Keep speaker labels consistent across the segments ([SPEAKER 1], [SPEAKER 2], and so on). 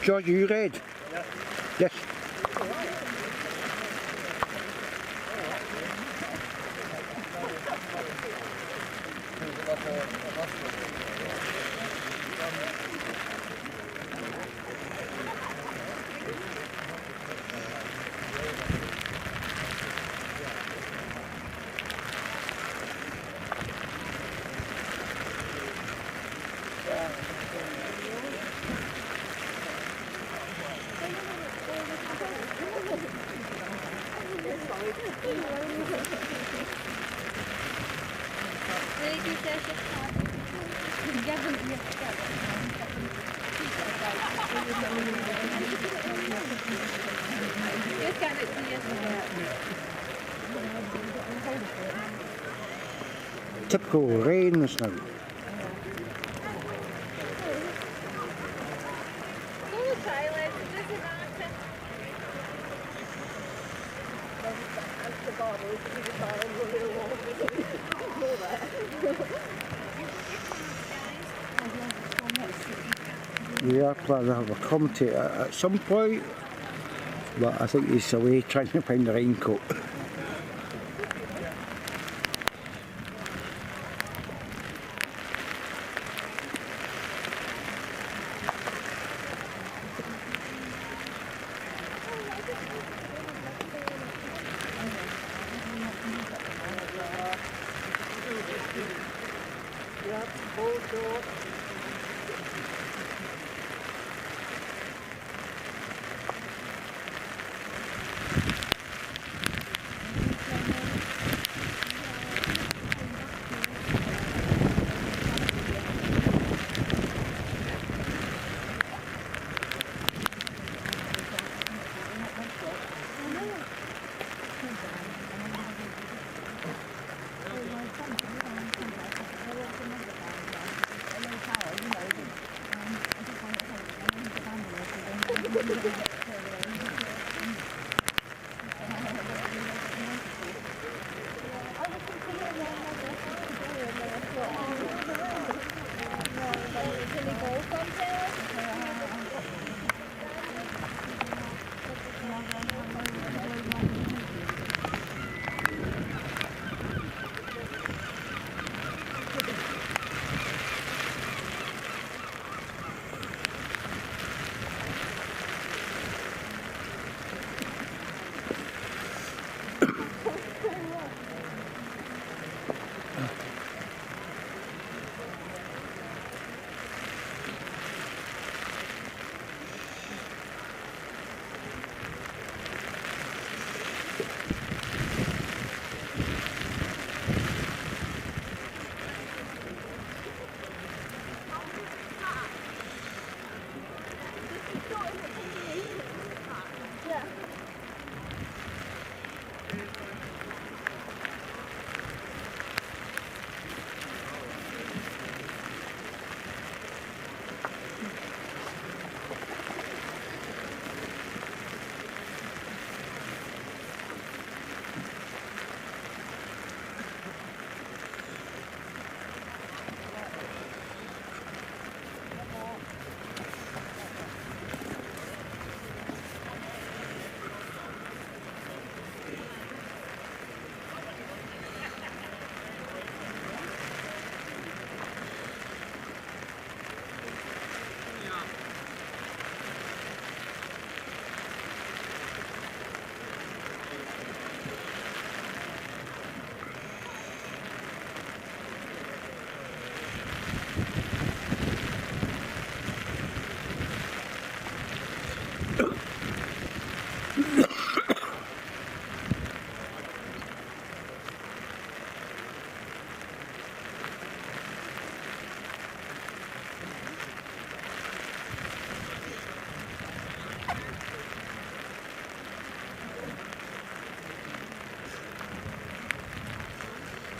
[SPEAKER 1] George, are you red?
[SPEAKER 2] Yeah.
[SPEAKER 1] Yes. Typical rain this now. We are planning to have a commentator at some point, but I think he's away trying to find the raincoat.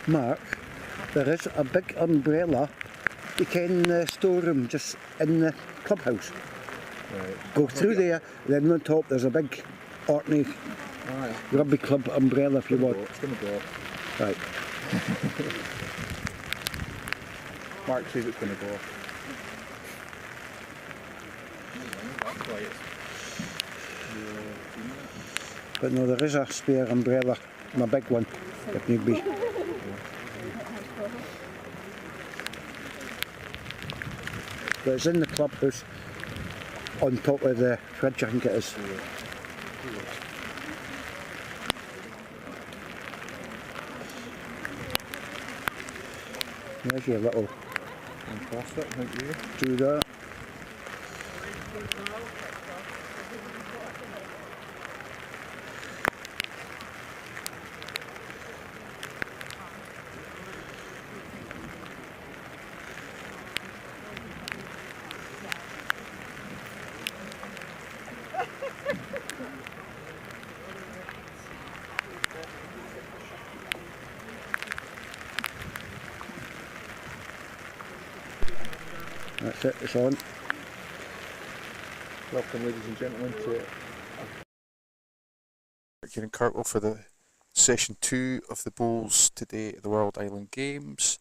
[SPEAKER 1] Mark, there is a big umbrella, you can store them just in the clubhouse.
[SPEAKER 3] Right.
[SPEAKER 1] Go through there, then on top there's a big Orkney rugby club umbrella if you want.
[SPEAKER 3] It's going to go off.
[SPEAKER 1] Right.
[SPEAKER 3] Mark says it's going to go off.
[SPEAKER 1] But no, there is a spare umbrella, my big one, if need be. But it's in the clubhouse, on top of the fridge, I think it is. There's your little do that. That's it, it's on.
[SPEAKER 2] Welcome, ladies and gentlemen, to here in Kirkwall for the session 2 of the bowls today at the World Island Games.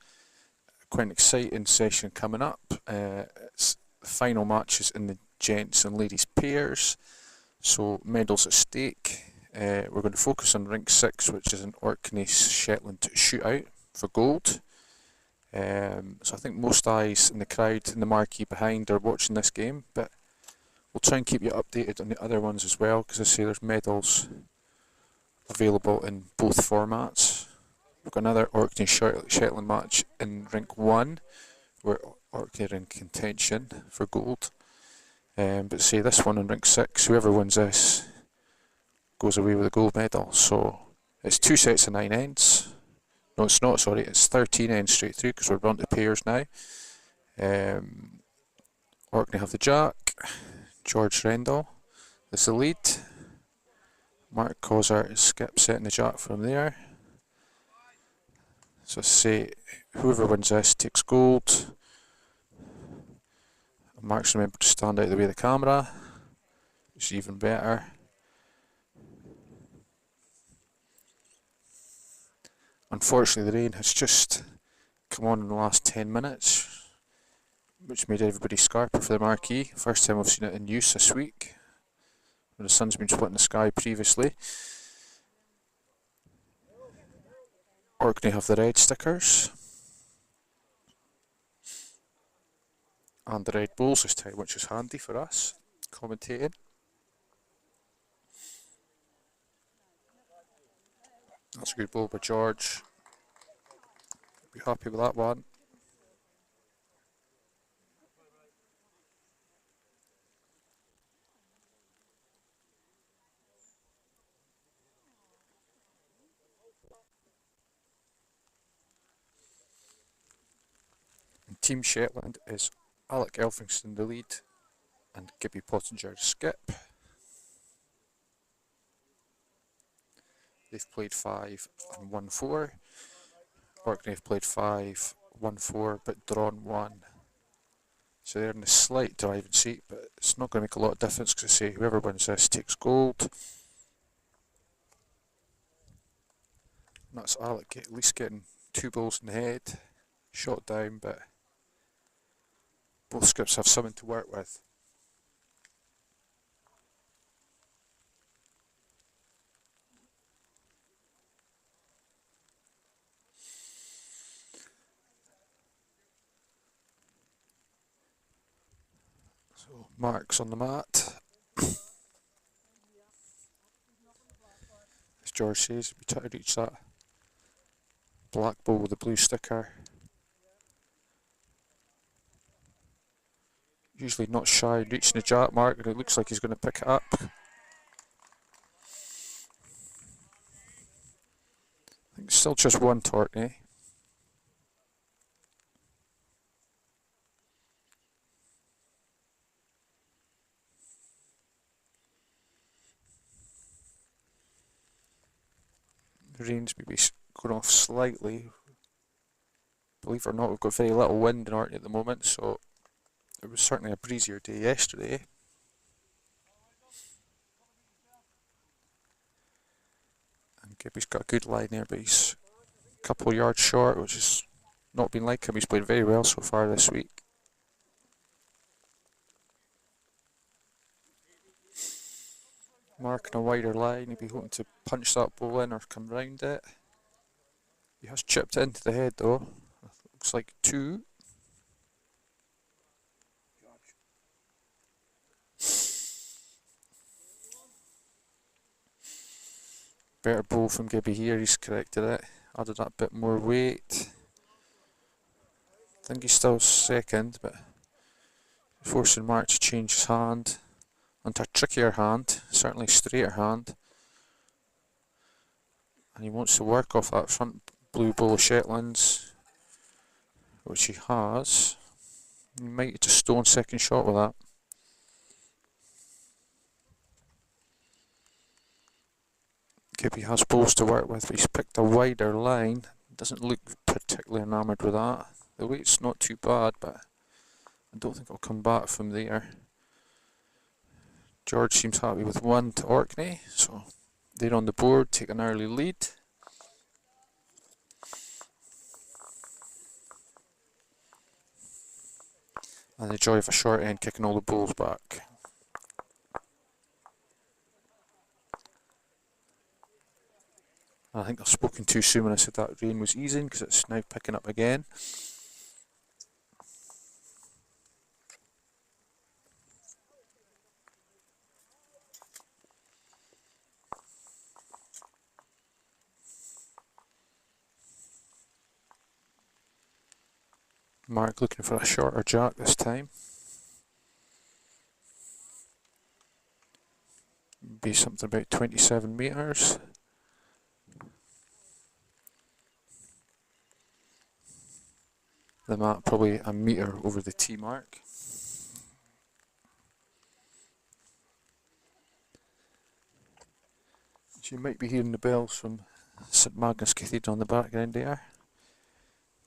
[SPEAKER 2] Quite an exciting session coming up. It's the final matches in the gents and ladies pairs, so medals at stake. We're going to focus on rink 6, which is an Orkney Shetland shootout for gold. So I think most eyes in the crowd in the marquee behind are watching this game, but we'll try and keep you updated on the other ones as well, because I say there's medals available in both formats. We've got another Orkney Shetland match in rink 1, where Orkney are in contention for gold. But say this one in rink 6, whoever wins this goes away with a gold medal. So it's 2 sets of 9 ends. No, it's not, sorry, it's 13 ends straight through, because we're on to pairs now. Orkney have the jack, George Rendell is the lead. Mark Cozart is skip setting the jack from there. So say whoever wins this takes gold. Mark's remembered to stand out of the way of the camera, which is even better. Unfortunately, the rain has just come on in the last 10 minutes, which made everybody scarper for the marquee. First time I've seen it in use this week, when the sun's been split in the sky previously. Orkney have the red stickers and the red bowls this time, which is handy for us commentating. That's a good bowl by George. Be happy with that one. And Team Shetland is Alec Elphingston the lead and Gibby Pottinger skip. They've played 5 and won 4. Orkney have played 5, won 4, but drawn 1. So they're in a slight driving seat, but it's not going to make a lot of difference, because I say whoever wins this takes gold. And that's Alec at least getting 2 balls in the head, shot down, but both skips have something to work with. So Mark's on the mat. As George says, we try to reach that black ball with the blue sticker. Usually not shy in reaching the jack mark, and it looks like he's going to pick it up. I think it's still just 1 to Orkney. The rain's maybe going off slightly. Believe it or not, we've got very little wind in Orkney at the moment, so it was certainly a breezier day yesterday. And Gibby's got a good line there, but he's a couple of yards short, which has not been like him. He's played very well so far this week. Marking a wider line, he'll be hoping to punch that ball in or come round it. He has chipped it into the head though. Looks like 2. Better ball from Gibby here, he's corrected it. Added that bit more weight. I think he's still second, but forcing Mark to change his hand onto a trickier hand, certainly straighter hand. And he wants to work off that front blue ball of Shetlands, which he has. He might get a stone second shot with that. Gibby has balls to work with, but he's picked a wider line. Doesn't look particularly enamoured with that. The weight's not too bad, but I don't think it'll come back from there. George seems happy with 1 to Orkney, so they're on the board, take an early lead. And the joy of a short end kicking all the balls back. I think I've spoken too soon when I said that rain was easing, because it's now picking up again. Mark looking for a shorter jack this time. Be something about 27 metres. The mat probably a metre over the tee mark. So you might be hearing the bells from St Magnus Cathedral in the background there.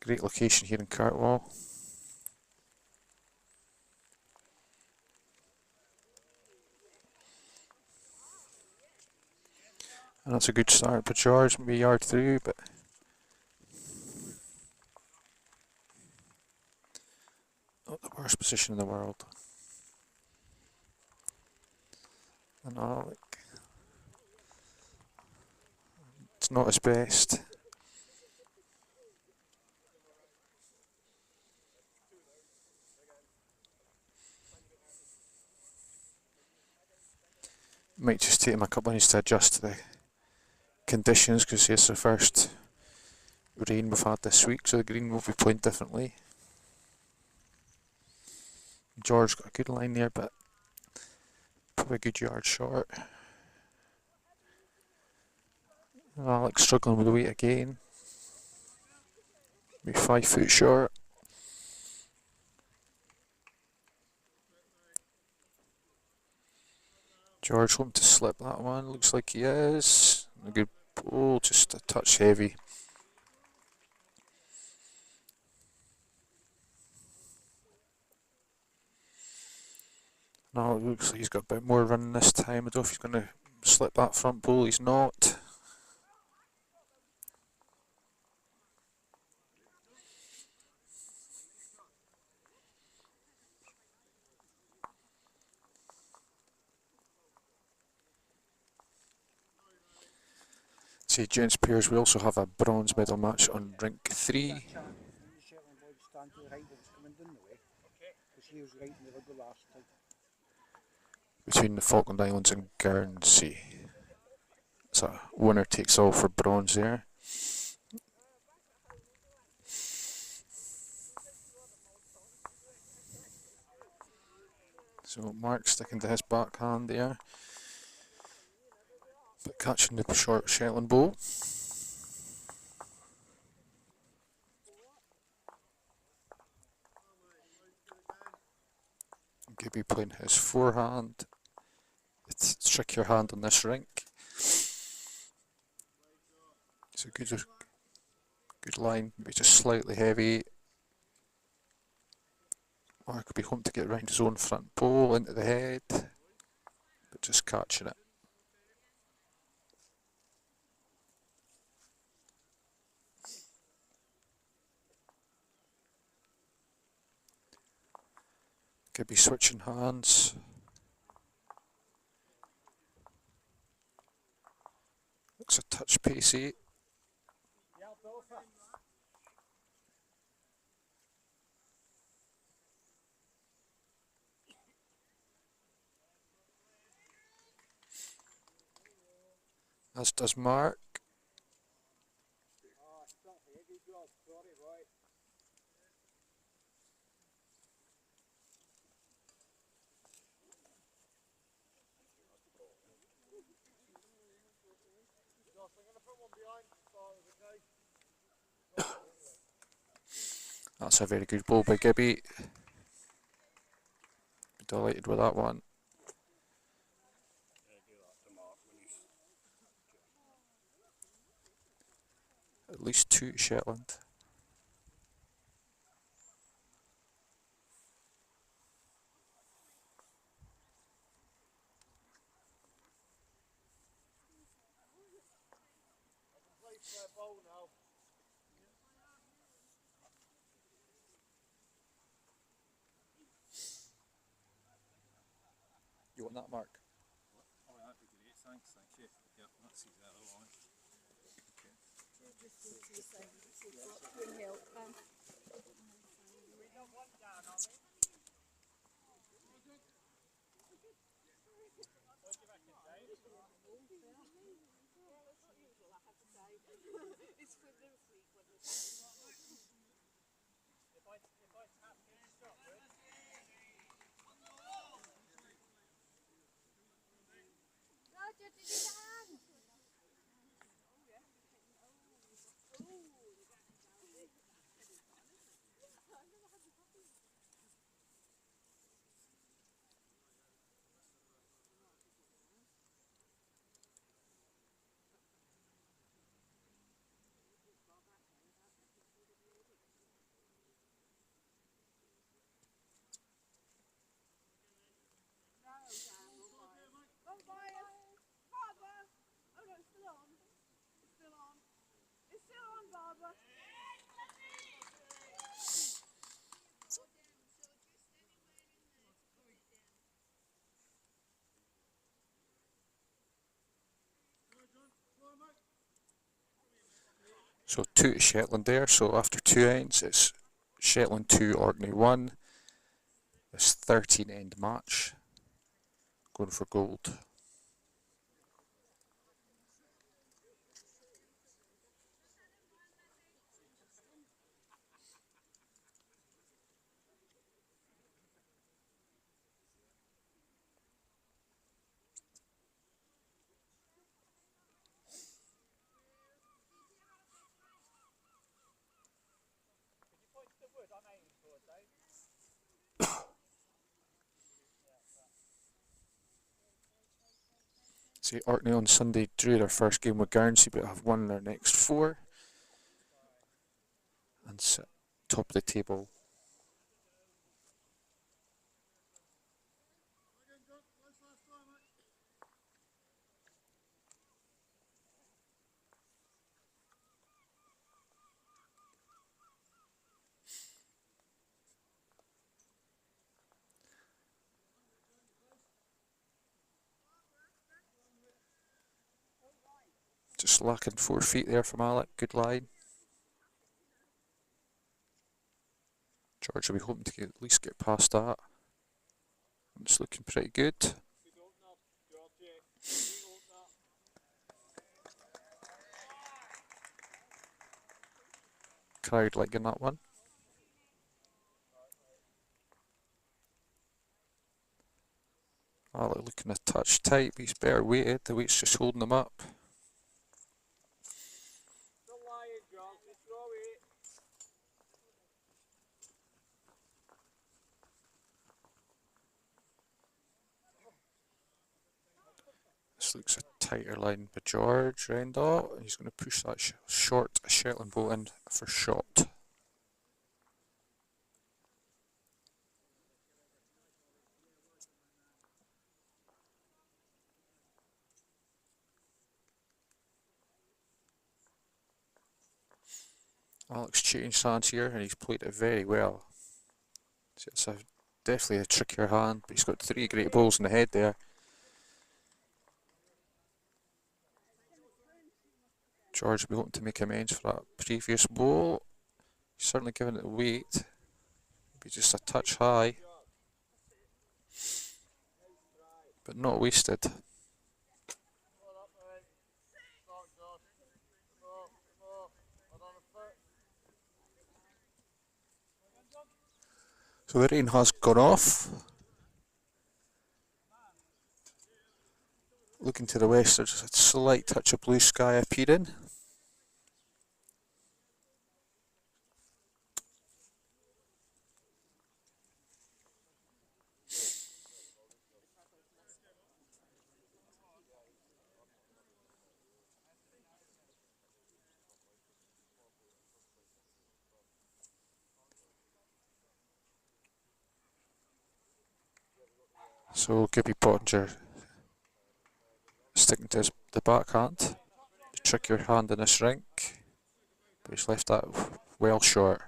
[SPEAKER 2] Great location here in Kirkwall. And that's a good start for George, maybe a yard through, but not the worst position in the world. And Alec, it's not his best. Might just take him a couple of minutes to adjust to the conditions, because it's the first rain we've had this week, so the green will be playing differently. George got a good line there, but probably a good yard short. And Alex struggling with the weight again. Maybe 5 foot short. George hoping to slip that one, looks like he is. A good ball, just a touch heavy. Now it looks like he's got a bit more running this time. I don't know if he's going to slip that front ball, he's not. See, gents pairs, we also have a bronze medal match on rink 3. Between the Falkland Islands and Guernsey. So winner takes all for bronze there. So Mark sticking to his backhand there, but catching the short Shetland ball. Gibby playing his forehand. It's a trickier hand on this rink. It's a good line, maybe just slightly heavy. Mark will be home to get around his own front pole into the head, but just catching it. Could be switching hands. Looks a touch pacey. As does Mark. That's a very good ball by Gibby. Delighted with that one. At least 2 to Shetland. You want that, Mark?
[SPEAKER 3] Oh, that'd be great. Thanks, thank you. Yep, that's exactly what I want.
[SPEAKER 2] So 2 to Shetland there. So after 2 ends, it's Shetland 2, Orkney 1. This 13 end match. Going for gold. See, Orkney on Sunday drew their first game with Guernsey, but have won their next 4 and sit top of the table. Just lacking 4 feet there from Alec. Good line. George will be hoping to at least get past that. It's looking pretty good. Crowd liking that one. Alec looking a touch tight, but he's better weighted. The weight's just holding him up. This looks a tighter line by George Rendall. He's going to push that short Shetland boat in for shot. Alex changed hands here and he's played it very well. So it's definitely a trickier hand, but he's got 3 great balls in the head there. George will be looking to make amends for that previous ball. He's certainly given it weight. Maybe just a touch high, but not wasted. So the rain has gone off. Looking to the west, there's a slight touch of blue sky appearing. So Gibby Pottinger sticking to the backhand, the trickier hand in this rink, but he's left that well short.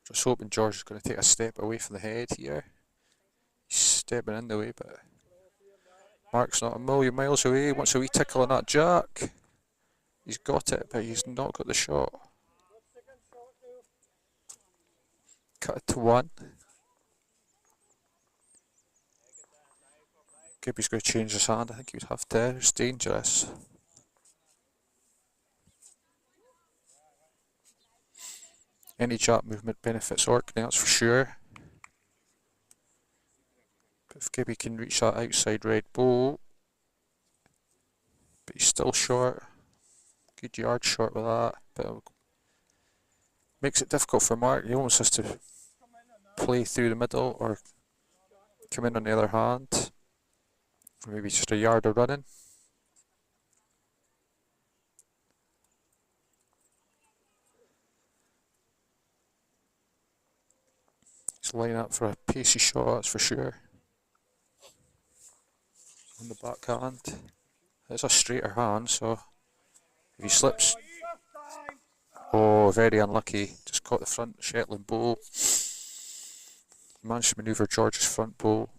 [SPEAKER 2] Just hoping George is going to take a step away from the head here. He's stepping in the way, but Mark's not a million miles away. Wants a wee tickle on that jack. He's got it, but he's not got the shot. Cut it to 1. Gibby's going to change his hand. I think he would have to. It's dangerous. Any jack movement benefits Orkney, that's for sure. But if Gibby can reach that outside red ball, but he's still short. Good yard short with that, but it makes it difficult for Mark. He almost has to play through the middle or come in on the other hand. Or maybe just a yard of running. He's lining up for a pacey shot, that's for sure. On the backhand. It's a straighter hand, so if he slips. Oh, very unlucky. Just caught the front Shetland bowl. He managed to manoeuvre George's front bowl.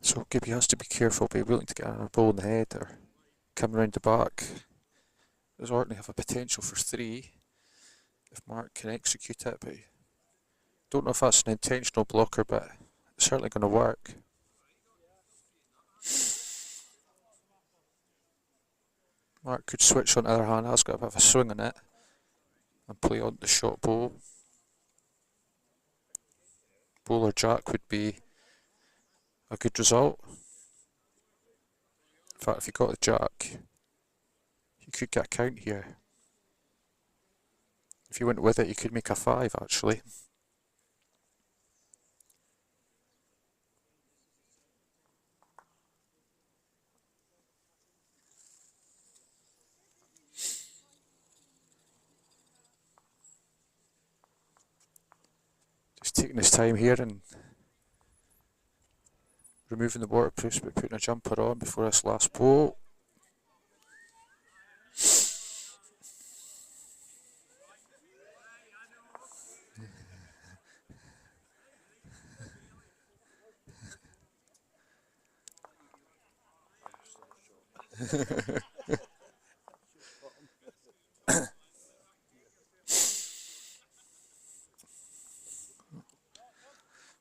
[SPEAKER 2] So Gibby has to be careful, be willing to get a ball in the head or come round the back. Does Orkney have a potential for 3 if Mark can execute it, but don't know if that's an intentional blocker, but it's certainly going to work. Mark could switch on the other hand, has got a bit of a swing on it and play on the short bowl. Bowler jack would be a good result. In fact, if he got the jack, he could get a count here. If he went with it, he could make a 5 actually. Just taking his time here and removing the waterproofs but putting a jumper on before this last ball.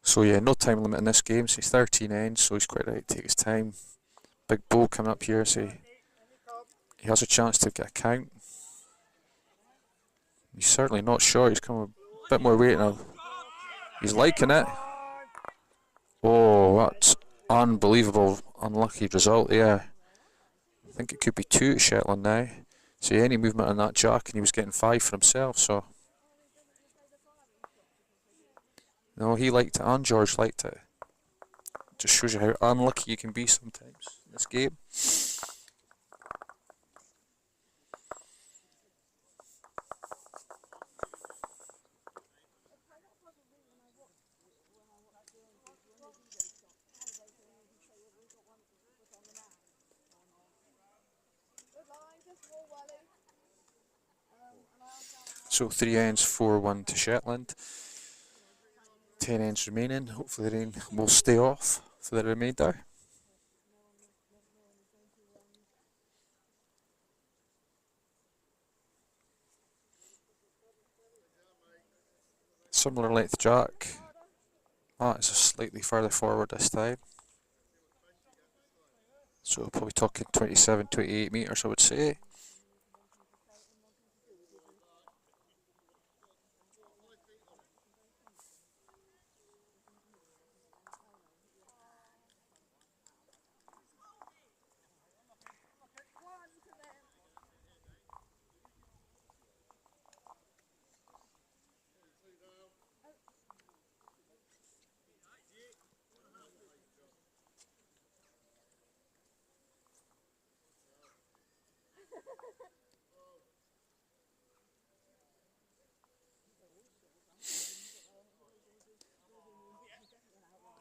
[SPEAKER 2] So yeah, no time limit in this game, so he's 13 ends, so he's quite right to take his time. Big ball coming up here, so he has a chance to get a count. He's certainly not short, he's coming a bit more weight now. He's liking it. Oh, that's unbelievable, unlucky result there. I think it could be 2 at Shetland now. So any movement on that jack and he was getting 5 for himself, so. No, he liked it and George liked it. Just shows you how unlucky you can be sometimes in this game. So 3 ends, 4-1 to Shetland. 10 ends remaining. Hopefully the rain will stay off for the remainder. Similar length jack. That is slightly further forward this time. So probably talking 27, 28 metres, I would say.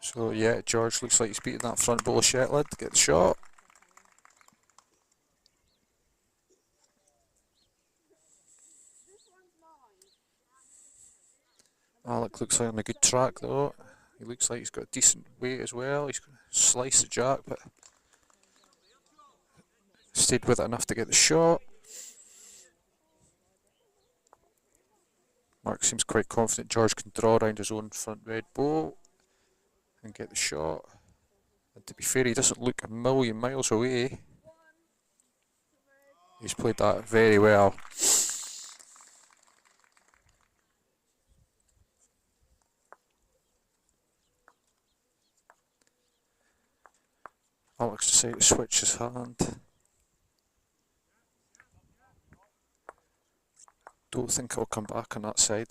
[SPEAKER 2] So yeah, George looks like he's beating that front ball of Shetland to get the shot. Alec looks like on a good track though. He looks like he's got a decent weight as well. He's going to slice the jack, but stayed with it enough to get the shot. Mark seems quite confident George can draw around his own front red ball and get the shot. And to be fair, he doesn't look a million miles away. He's played that very well. Alex decided to switch his hand. Don't think it'll come back on that side.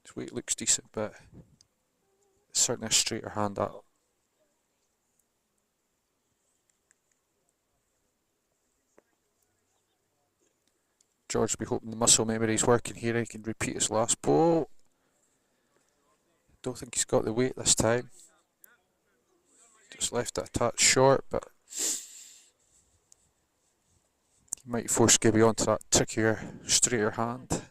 [SPEAKER 2] His weight looks decent, but it's certainly a straighter hand that. George will be hoping the muscle memory is working here. He can repeat his last ball. Don't think he's got the weight this time. Just left it a touch short, but he might force Gibby onto that trickier, straighter hand.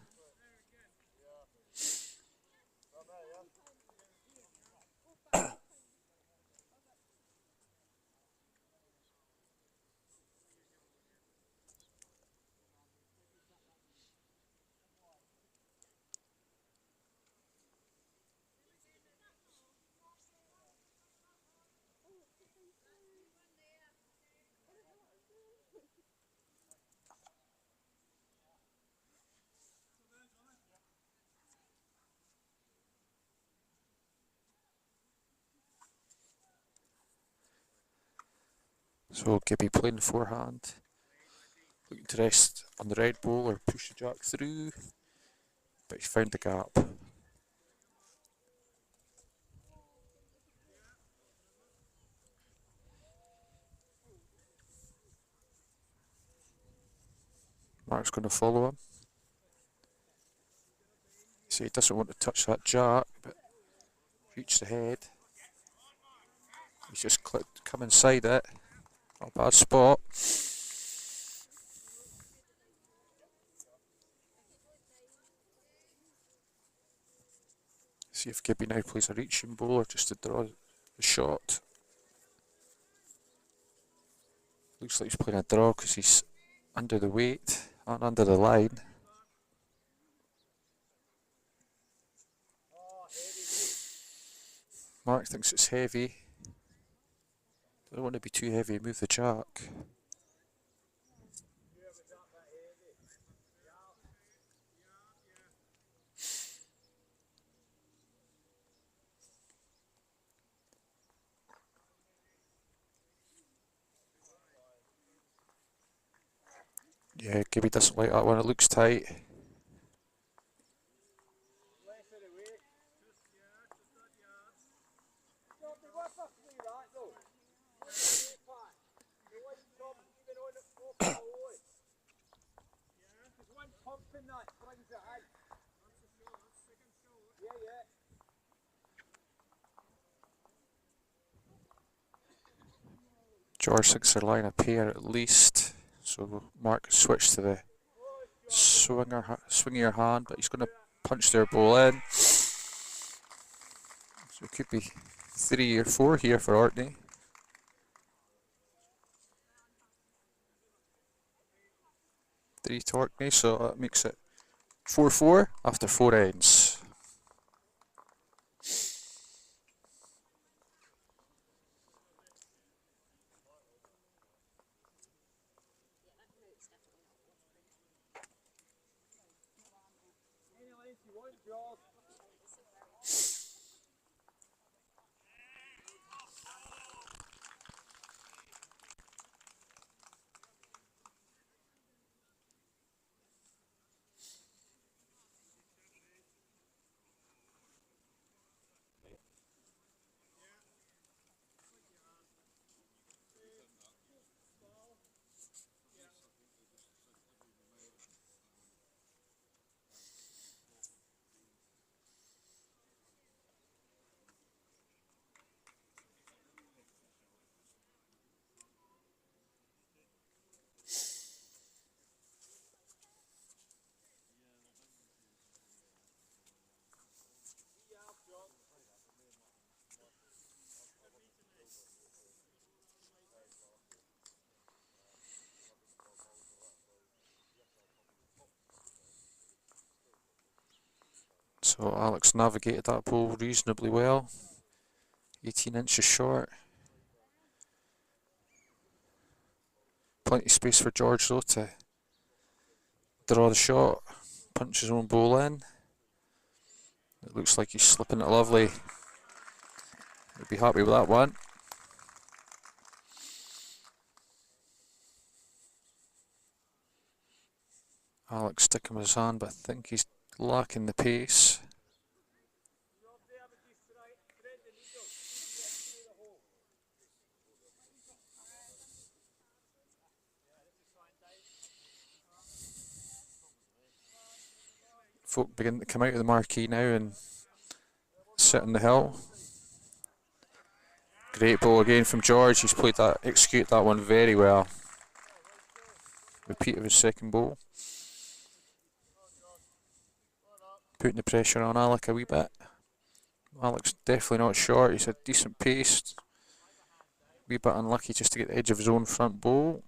[SPEAKER 2] So Gibby playing forehand, looking to rest on the red ball or push the jack through, but he's found the gap. Mark's going to follow him. So he doesn't want to touch that jack, but reach the head. He's just come inside it. Not a bad spot. See if Gibby now plays a reaching ball or just to draw the shot. Looks like he's playing a draw because he's under the weight and under the line. Mark thinks it's heavy. Doesn't want to be too heavy, move the jack. Yeah, Gibby doesn't like that one, it looks tight. George thinks they're lying a pair at least, so Mark switched to the swinging your hand, but he's going to punch their ball in. So it could be 3 or 4 here for Orkney. Three to Orkney, so that makes it 4-4 after 4 ends. So Alex navigated that ball reasonably well. 18 inches short. Plenty of space for George though to draw the shot, punch his own ball in. It looks like he's slipping it lovely. He'll be happy with that one. Alex sticking with his hand, but I think he's lacking the pace. Folk begin to come out of the marquee now and sit on the hill. Great ball again from George. He's executed that one very well. Repeat of his second ball. Putting the pressure on Alec a wee bit. Alec's definitely not short. He's a decent pace. Wee bit unlucky just to get the edge of his own front ball.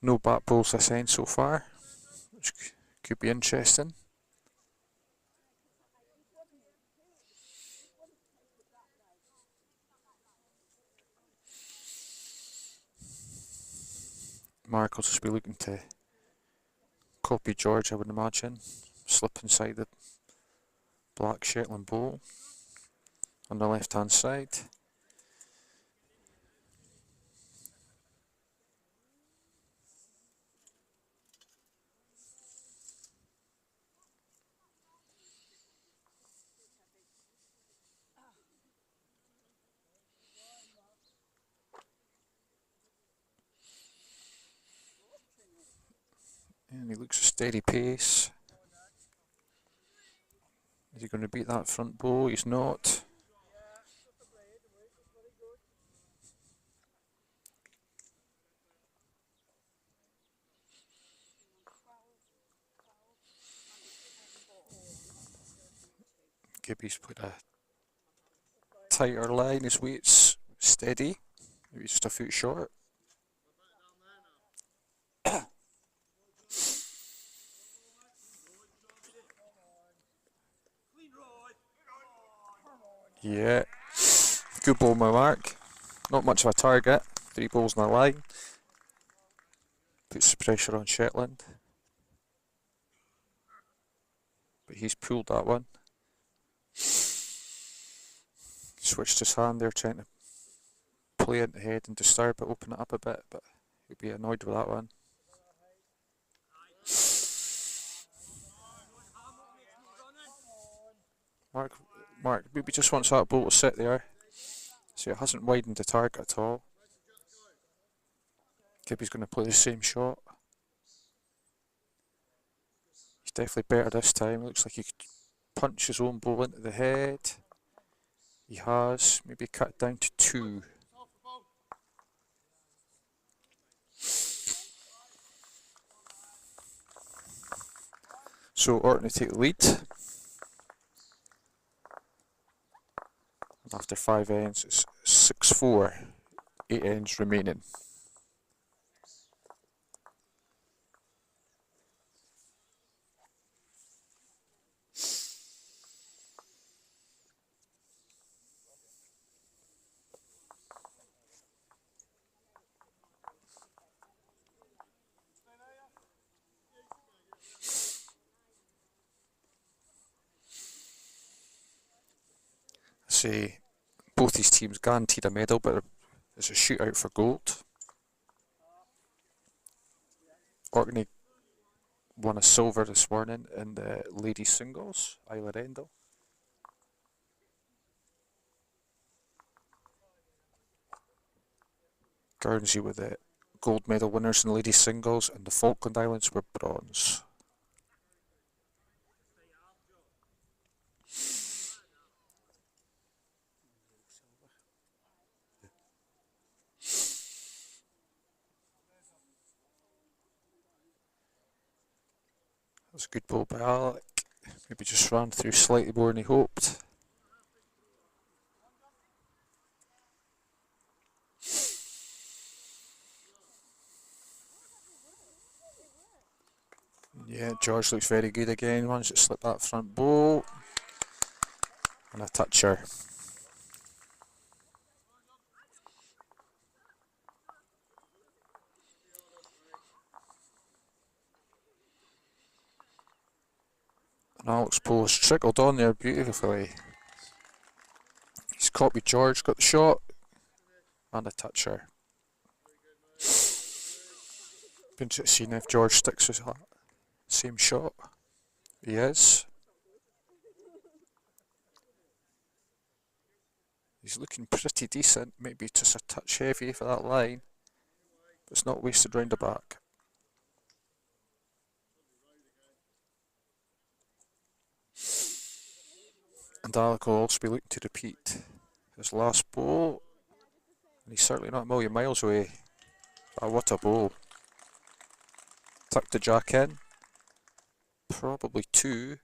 [SPEAKER 2] No back balls this end so far, which could be interesting. Mark will just be looking to copy George, I would imagine. Slip inside the black Shetland ball on the left hand side. And he looks a steady pace. Is he going to beat that front ball? He's not. Gibby's put a tighter line. His weight's steady. Maybe just a foot short. Yeah, good ball by Mark. Not much of a target. 3 balls in the line. Puts the pressure on Shetland. But he's pulled that one. Switched his hand there, trying to play it ahead and disturb it, open it up a bit, but he'll be annoyed with that one. Mark maybe just wants that ball to sit there. So it hasn't widened the target at all. Gibby's going to play the same shot. He's definitely better this time. It looks like he could punch his own ball into the head. He has. Maybe cut down to 2. So Orkney take the lead. After 5 ends, it's 6-4. 8 ends remaining. Say both these teams guaranteed a medal, but it's a shootout for gold. Orkney won a silver this morning in the ladies singles, Isla Rendell. Guernsey were the gold medal winners in ladies singles, and the Falkland Islands were bronze. That was a good ball by Alec. Maybe just ran through slightly more than he hoped. Yeah, George looks very good again. Managed to slip that front ball. And a toucher. And Alex Poe has trickled on there beautifully. He's copied George, got the shot. And a toucher. Been to see if George sticks with that same shot. He is. He's looking pretty decent, maybe just a touch heavy for that line. But it's not wasted round the back. And Alec will also be looking to repeat his last ball. And he's certainly not a million miles away. Oh, what a ball. Tucked the jack in. Probably 2.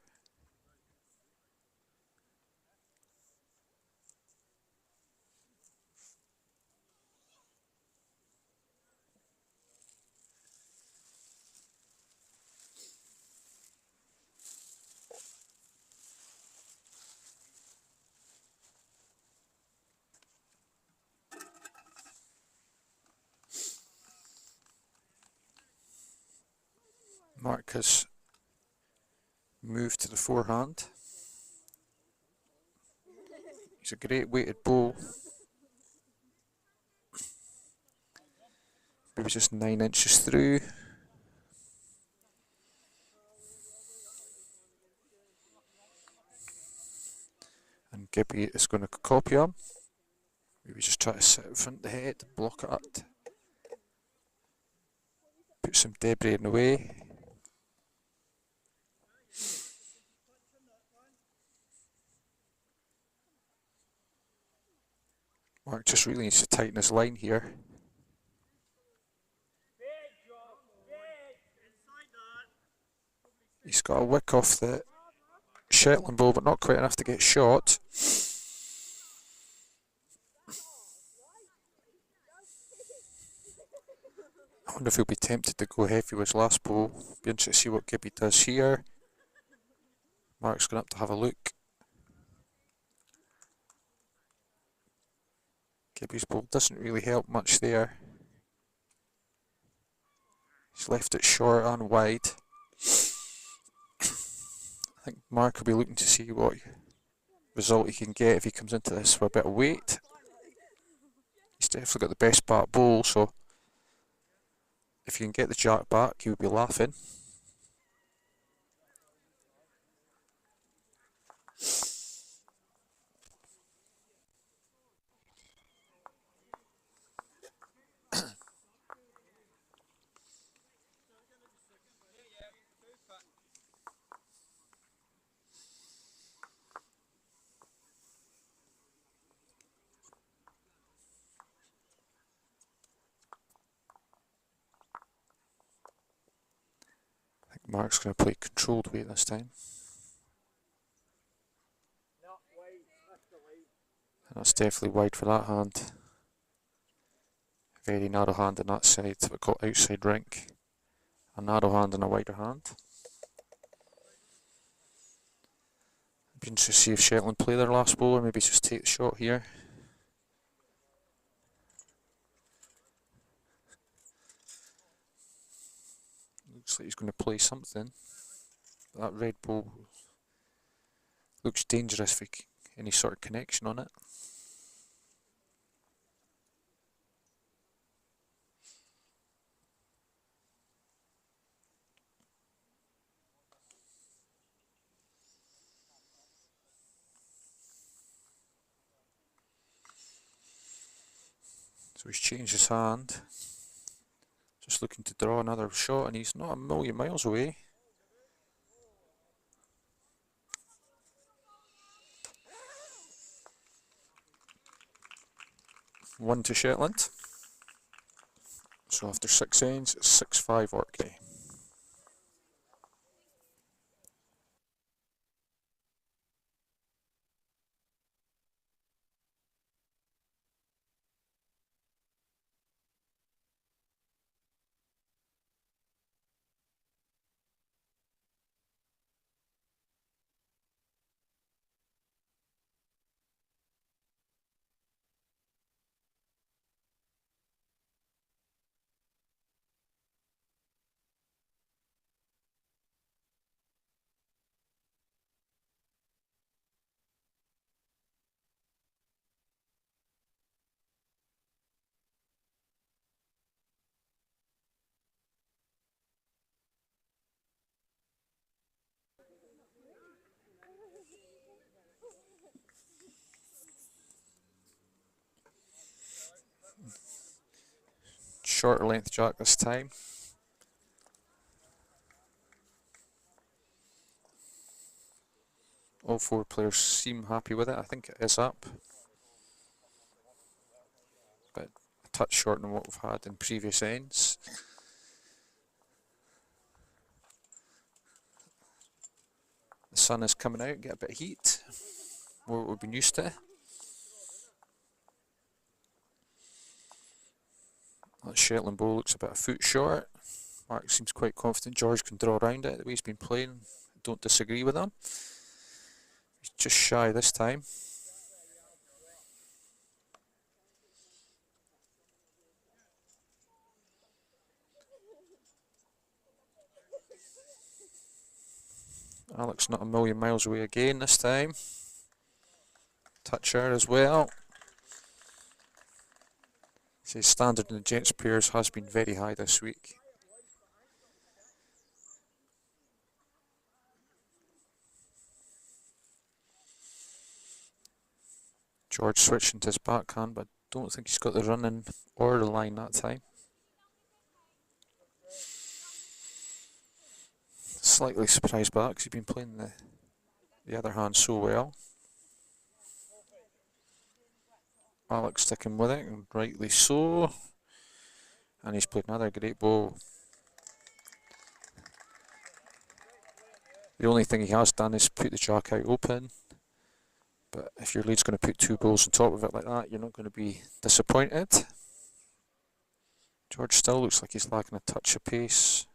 [SPEAKER 2] Mark has moved to the forehand. He's a great weighted ball. Maybe just 9 inches through. And Gibby is going to copy him. Maybe just try to sit in front of the head, block it up. Put some debris in the way. Mark just really needs to tighten his line here. He's got a wick off the Shetland ball, but not quite enough to get shot. I wonder if he'll be tempted to go heavy with his last ball. Be interested to see what Gibby does here. Mark's going to have a look. Gibby's ball doesn't really help much there. He's left it short and wide. I think Mark will be looking to see what result he can get if he comes into this with a bit of weight. He's definitely got the best bat ball, so if you can get the jack back, he would be laughing. Mark's going to play controlled weight this time. And that's definitely wide for that hand. Very narrow hand on that side. We've got outside rink. A narrow hand and a wider hand. Be interested to see if Shetland play their last ball or maybe just take the shot here. Looks like he's going to play something. That red ball looks dangerous for any sort of connection on it. So he's changed his hand. Just looking to draw another shot, and he's not a million miles away. One to Shetland. So after 6 ends, it's 6-5 Orkney. Shorter length jack this time. All 4 players seem happy with it. I think it is up. But a touch shorter than what we've had in previous ends. The sun is coming out, get a bit of heat. More what we've been used to. That Shetland ball looks about a foot short. Mark seems quite confident George can draw around it the way he's been playing. Don't disagree with him. He's just shy this time. Alex not a million miles away again this time. Toucher as well. His standard in the gents pairs has been very high this week. George switching to his backhand, but I don't think he's got the running or the line that time. Slightly surprised by that because he's been playing the other hand so well. Alex sticking with it, and rightly so. And he's played another great ball. The only thing he has done is put the jack out open. But if your lead's going to put 2 balls on top of it like that, you're not going to be disappointed. George still looks like he's lacking a touch of pace.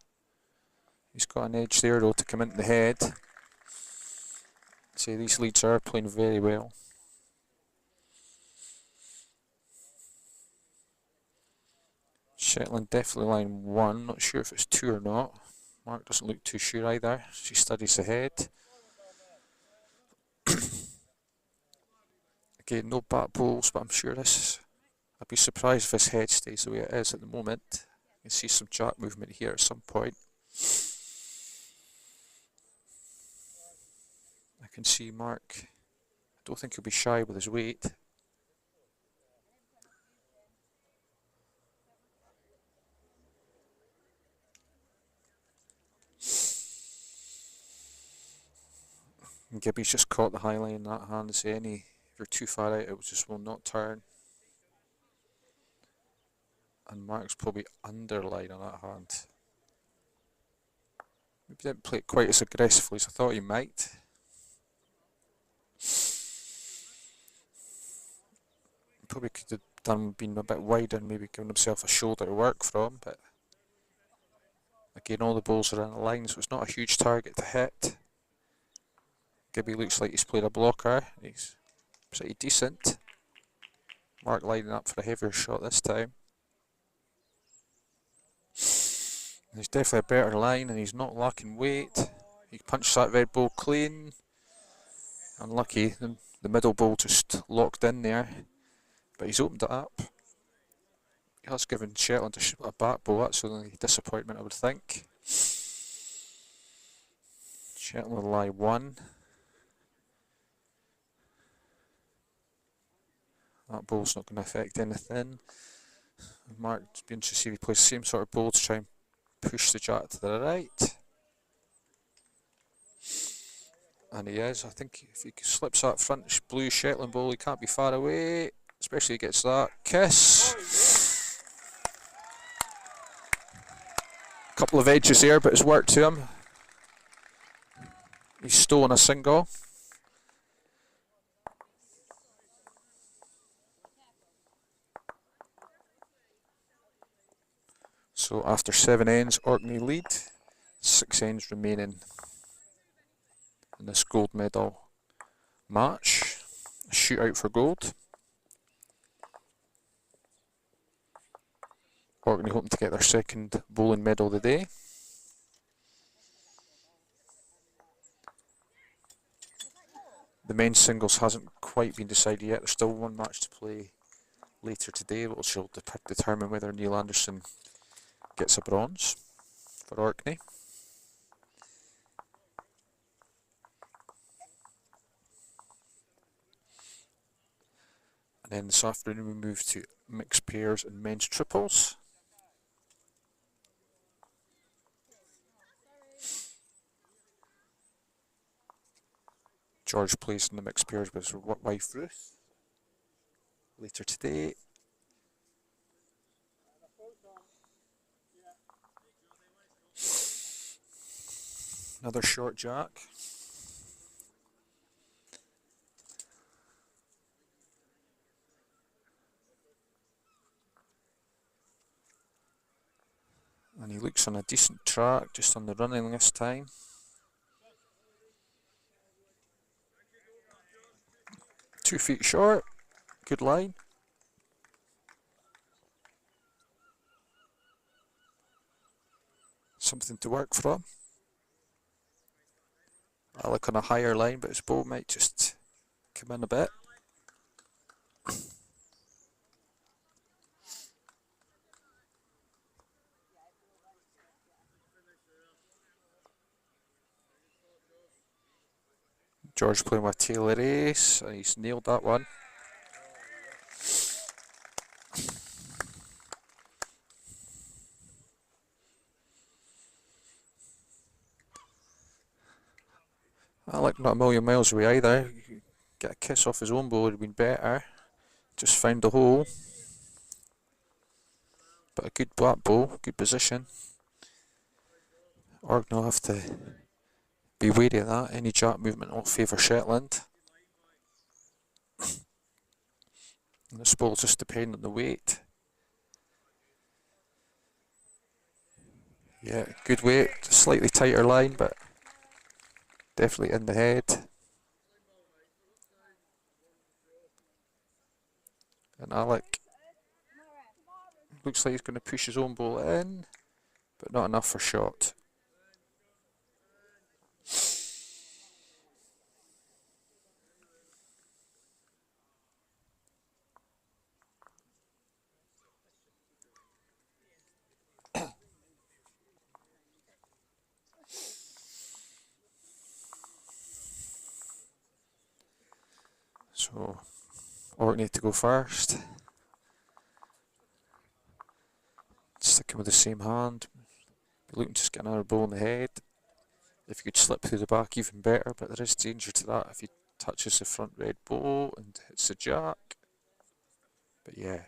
[SPEAKER 2] He's got an edge there though to come into the head. See, these leads are playing very well. Shetland definitely line 1, not sure if it's 2 or not. Mark doesn't look too sure either, she studies the head. Again, no back balls, but I'm sure I'd be surprised if his head stays the way it is at the moment. You can see some jack movement here at some point. I can see Mark, I don't think he'll be shy with his weight. And Gibby's just caught the high line in that hand. If you're too far out, it just will not turn. And Mark's probably underline on that hand. Maybe didn't play it quite as aggressively as I thought he might. Probably could have been a bit wider and maybe given himself a shoulder to work from, but again, all the balls are in the line, so it's not a huge target to hit. Gibby looks like he's played a blocker. He's pretty decent. Mark lining up for a heavier shot this time. He's definitely a better line and he's not lacking weight. He punched that red ball clean. Unlucky, the middle ball just locked in there, but he's opened it up. He has given Shetland a back ball, that's the only disappointment I would think. Shetland will lie 1. That ball's not going to affect anything. Mark's been interested to see if he plays the same sort of ball to try and push the jack to the right. And he is. I think if he slips that front blue Shetland ball, he can't be far away. Especially if he gets that kiss. Couple of edges there, but it's worked to him. He's stolen a single. So after 7 ends, Orkney lead. 6 ends remaining in this gold medal match. A shootout for gold. Orkney hoping to get their second bowling medal of the day. The men's singles hasn't quite been decided yet. There's still one match to play later today, which will determine whether Neil Anderson gets a bronze for Orkney. And then this afternoon we move to mixed pairs and men's triples. George plays in the mixed pairs with his wife Ruth later today. Another short jack. And he looks on a decent track, just on the running this time. Two feet short, good line. Something to work from. I look on a higher line, but his ball might just come in a bit. George playing with Taylor Ace, and he's nailed that one. I like not a million miles away either. Get a kiss off his own ball would have been better. Just found the hole. But a good black ball, good position. Orkney will have to be wary of that. Any jack movement will favour Shetland. And this ball just depends on the weight. Yeah, good weight, slightly tighter line, but definitely in the head. And Alec looks like he's going to push his own ball in, but not enough for shot. So Orkney to go first. Sticking with the same hand. Be looking to just get another ball in the head. If you could slip through the back, even better, but there is danger to that if he touches the front red ball and hits the jack. But yeah.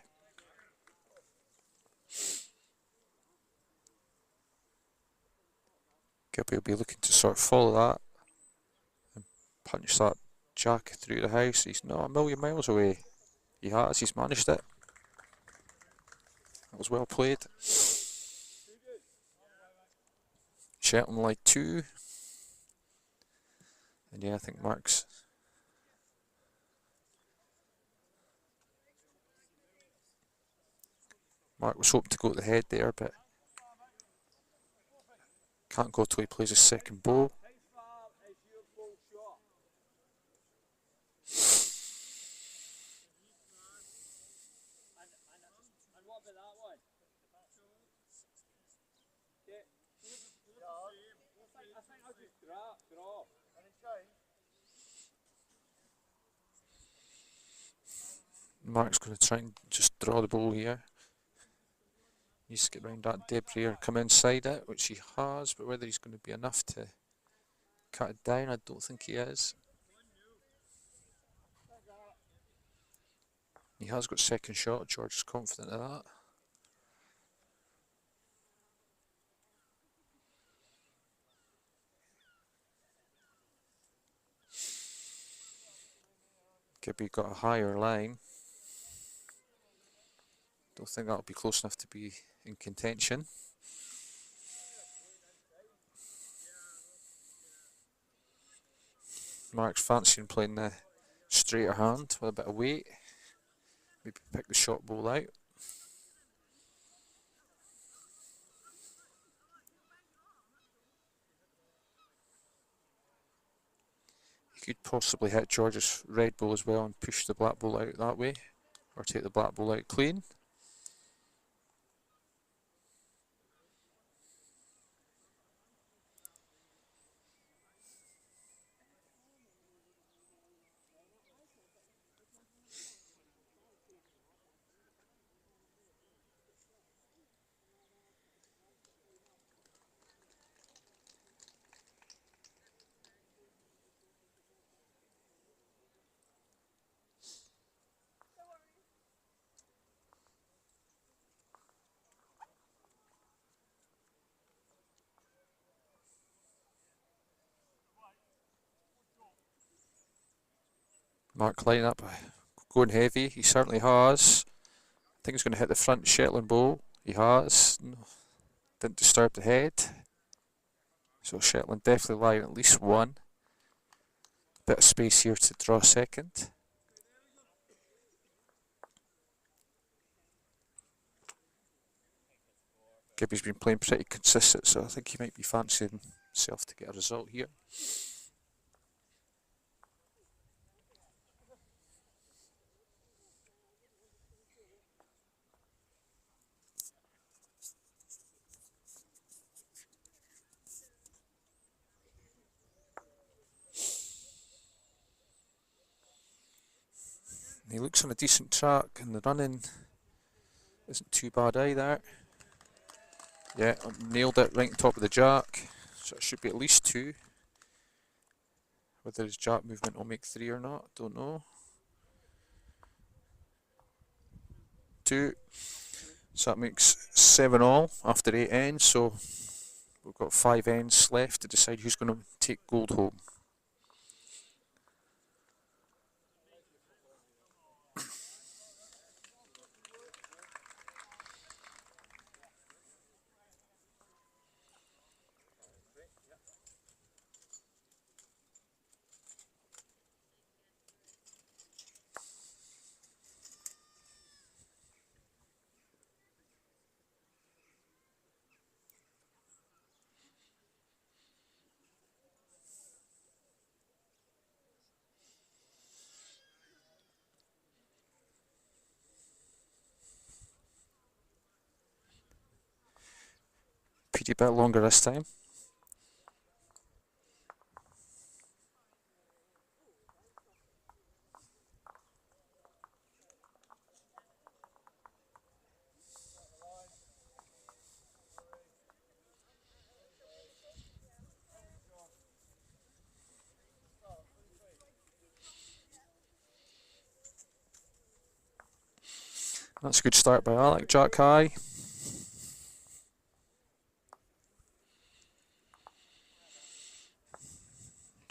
[SPEAKER 2] Gibby will be looking to sort of follow that and punch that jack through the house. He's not a million miles away. He has, he's managed it. That was well played. Shetland line 2. And yeah, I think Mark was hoping to go to the head there, but can't go till he plays his second ball. Mark's going to try and just draw the ball here. Needs to get round that debris or come inside it, which he has, but whether he's going to be enough to cut it down, I don't think he is. He has got second shot. George is confident of that. Gibby got a higher line. Don't think that'll be close enough to be in contention. Mark's fancying playing the straighter hand with a bit of weight. Maybe pick the shot ball out. He could possibly hit George's red ball as well and push the black ball out that way, or take the black ball out clean. Mark line up, going heavy. He certainly has. I think he's going to hit the front Shetland bowl. He has. Didn't disturb the head. So Shetland definitely lying at least one. Bit of space here to draw second. Gibby's been playing pretty consistent, so I think he might be fancying himself to get a result here. He looks on a decent track, and the running isn't too bad either. Yeah, nailed it right on top of the jack, so it should be at least 2. Whether his jack movement will make 3 or not, don't know. 2. So that makes 7 all after 8 ends, so we've got 5 ends left to decide who's going to take gold home. Pretty bit longer this time. That's a good start by Alec. Jack high.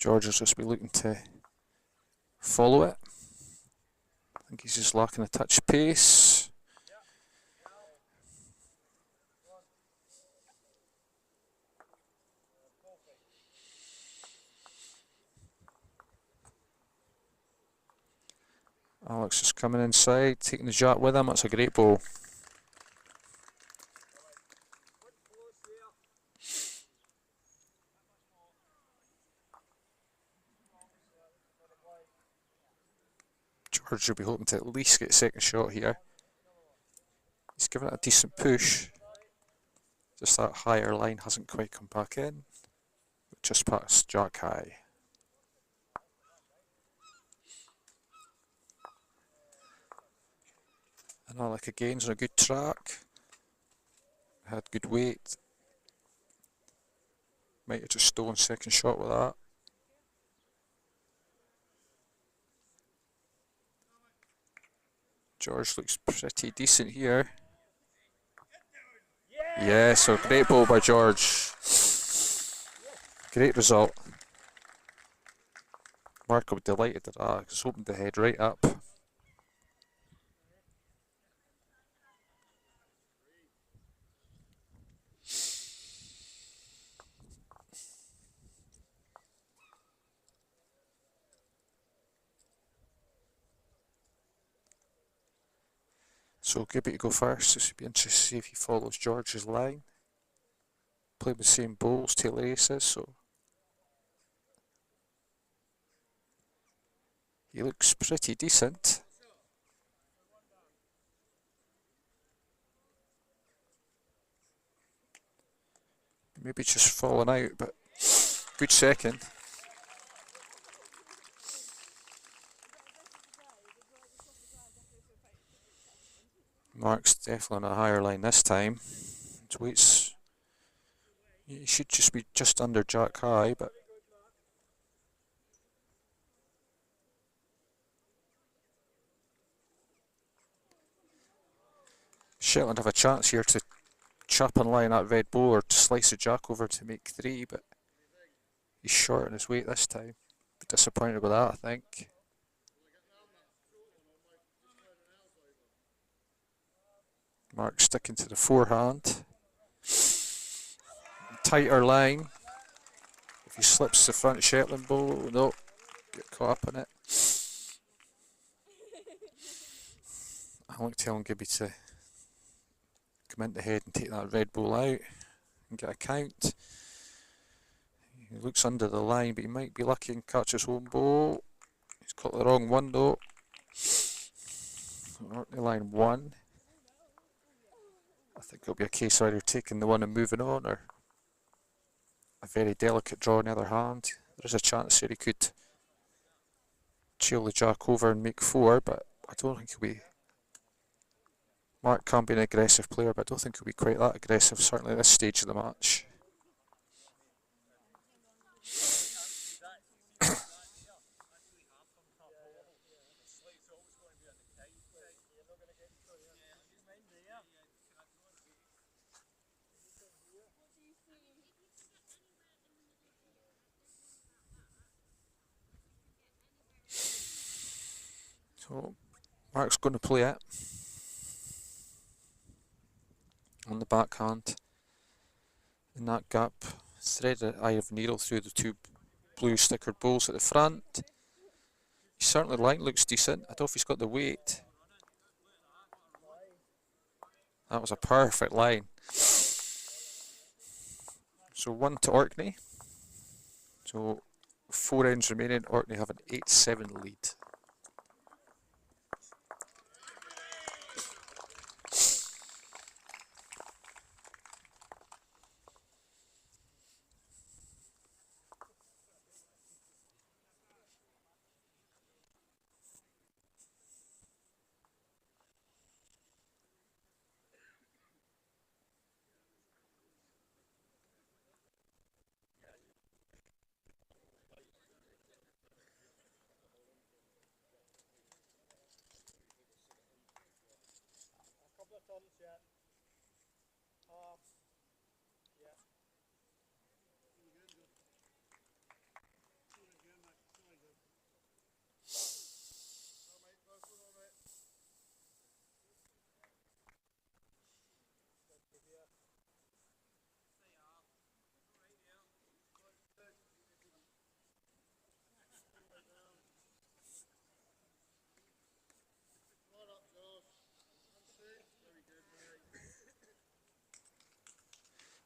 [SPEAKER 2] George will just be looking to follow it. I think he's just lacking a touch of pace. Alex just coming inside, taking the shot with him. That's a great ball. George will be hoping to at least get a second shot here. He's given it a decent push. Just that higher line hasn't quite come back in. Just past Jack High. And Alec again's on a good track. Had good weight. Might have just stolen second shot with that. George looks pretty decent here. Yeah, so great ball by George. Great result. Mark will be delighted at that. I was hoping to head right up. So Gibby to go first. This would be interesting to see if he follows George's line. Playing with the same balls, Taylor Aces, so he looks pretty decent. Maybe just falling out, but good second. Mark's definitely on a higher line this time. His weight's, he should just be just under Jack High, but Shetland have a chance here to chop and line that red ball or to slice the Jack over to make 3, but he's short on his weight this time. Be disappointed with that, I think. Mark sticking to the forehand. Tighter line. If he slips the front Shetland ball, no, get caught up in it. I like telling Gibby to come into head and take that red ball out and get a count. He looks under the line, but he might be lucky and catch his home ball. He's caught the wrong one though. Orkney line 1. I think it'll be a case of either taking the one and moving on, or a very delicate draw on the other hand. There is a chance here he could chill the Jack over and make 4, but I don't think he'll be. Mark can be an aggressive player, but I don't think he'll be quite that aggressive, certainly at this stage of the match. So Mark's going to play it on the backhand in that gap. Thread the eye of needle through the 2 blue stickered balls at the front. He certainly line looks decent. I don't know if he's got the weight. That was a perfect line. So 1 to Orkney. So 4 ends remaining. Orkney have an 8-7 lead.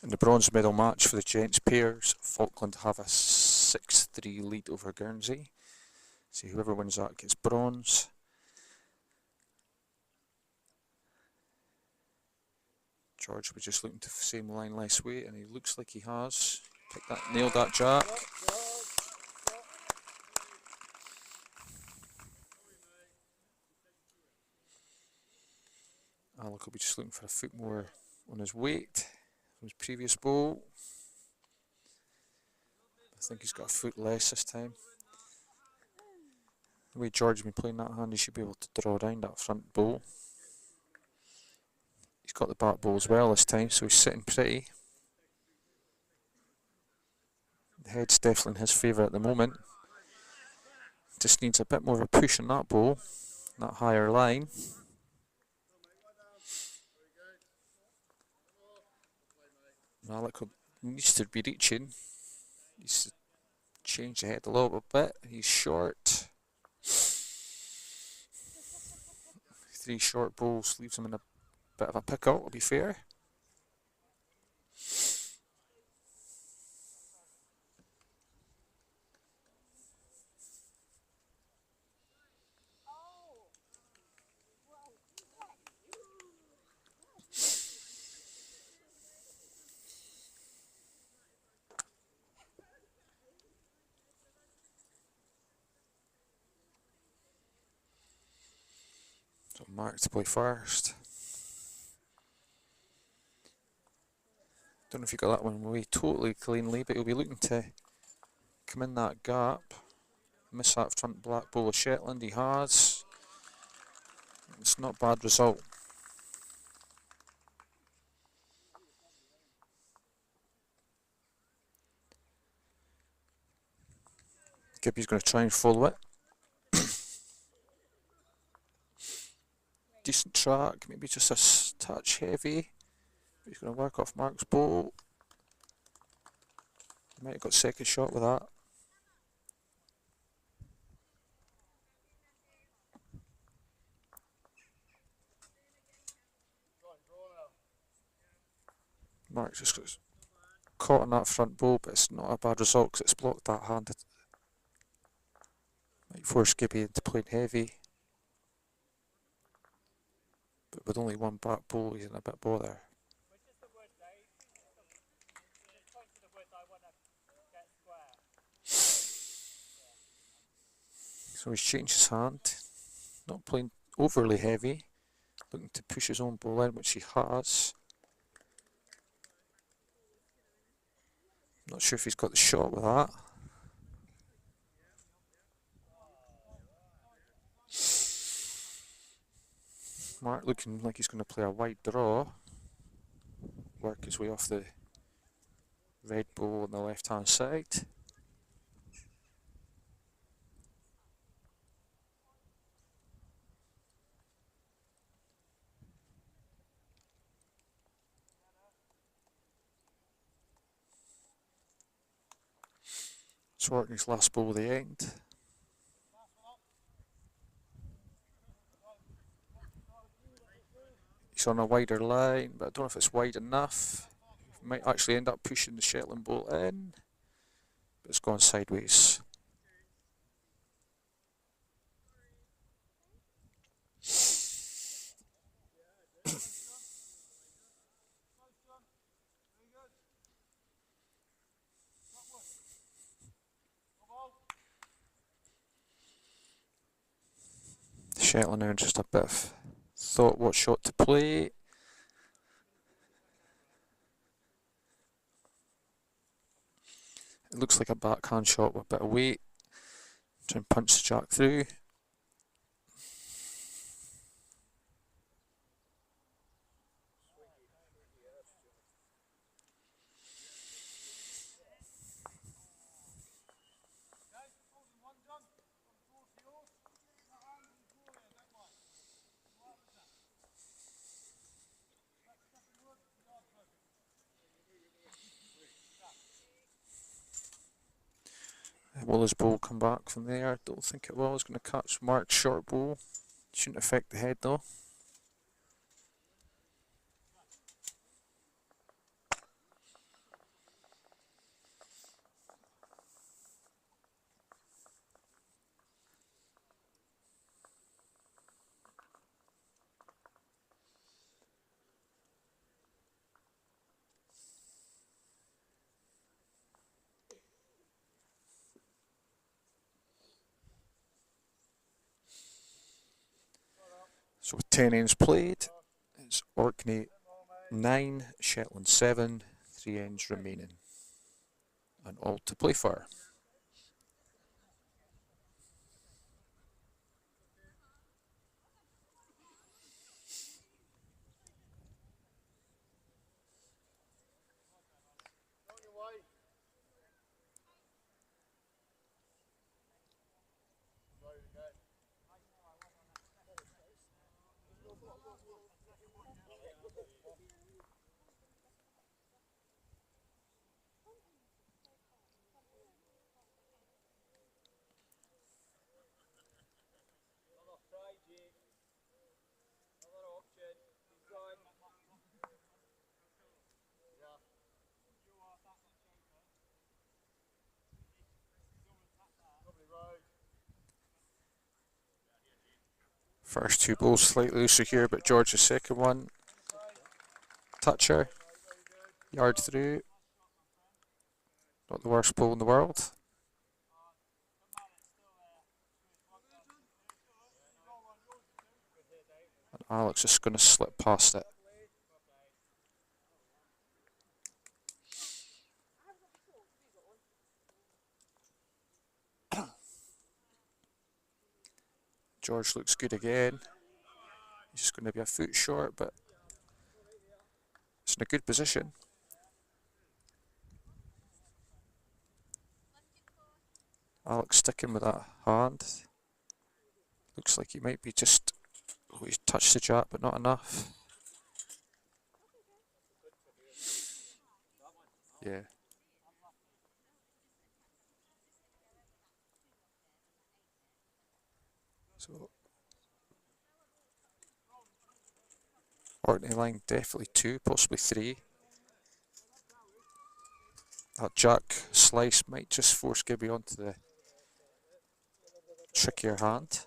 [SPEAKER 2] In the bronze medal match for the gents pairs, Falkland have a 6-3 lead over Guernsey. So whoever wins that gets bronze. George was just looking to same line less weight, and he looks like he has. Nailed that jack. Alec will be just looking for a foot more on his weight from his previous bowl. I think he's got a foot less this time. The way George has been playing that hand, he should be able to draw around that front bowl. He's got the back bowl as well this time, so he's sitting pretty. The head's definitely in his favour at the moment. Just needs a bit more of a push on that bowl, that higher line. Alec needs to be reaching. Needs to change the head a little bit. He's short. 3 short bowls leaves him in a bit of a pickle, to be fair. So Mark to play first. Don't know if you got that one away totally cleanly, but he'll be looking to come in that gap. Miss that front black bowl of Shetland, he has. It's not a bad result. Gibby's going to try and follow it. Decent track, maybe just a touch heavy. He's going to work off Mark's bowl. He might have got second shot with that. Mark's just got caught on that front bowl, but it's not a bad result because it's blocked that hand. Might force Gibby into playing heavy. But with only one back bowl, he's in a bit bother. So he's changed his hand, not playing overly heavy, looking to push his own ball in, which he has. Not sure if he's got the shot with that. Mark looking like he's going to play a wide draw, work his way off the red bowl on the left hand side. It's Orkney's last bowl of the end. He's on a wider line, but I don't know if it's wide enough. He might actually end up pushing the Shetland bowl in, but it's gone sideways. Shetland now just a bit of thought what shot to play. It looks like a backhand shot with a bit of weight. Try and punch the jack through. Will his ball come back from there? Don't think it will. It's going to catch Mark's short ball. Shouldn't affect the head though. So with 10 ends played, it's Orkney 9, Shetland 7, 3 ends remaining. And all to play for. First two balls slightly looser here, but George's second one. Toucher. Yard through. Not the worst ball in the world. And Alex is going to slip past it. George looks good again. He's just going to be a foot short, but it's in a good position. Alex sticking with that hand. Looks like he might be just... Oh, he's touched the jack, but not enough. Yeah. So... Orkney line definitely 2, possibly 3. That jack slice might just force Gibby onto the trickier hand.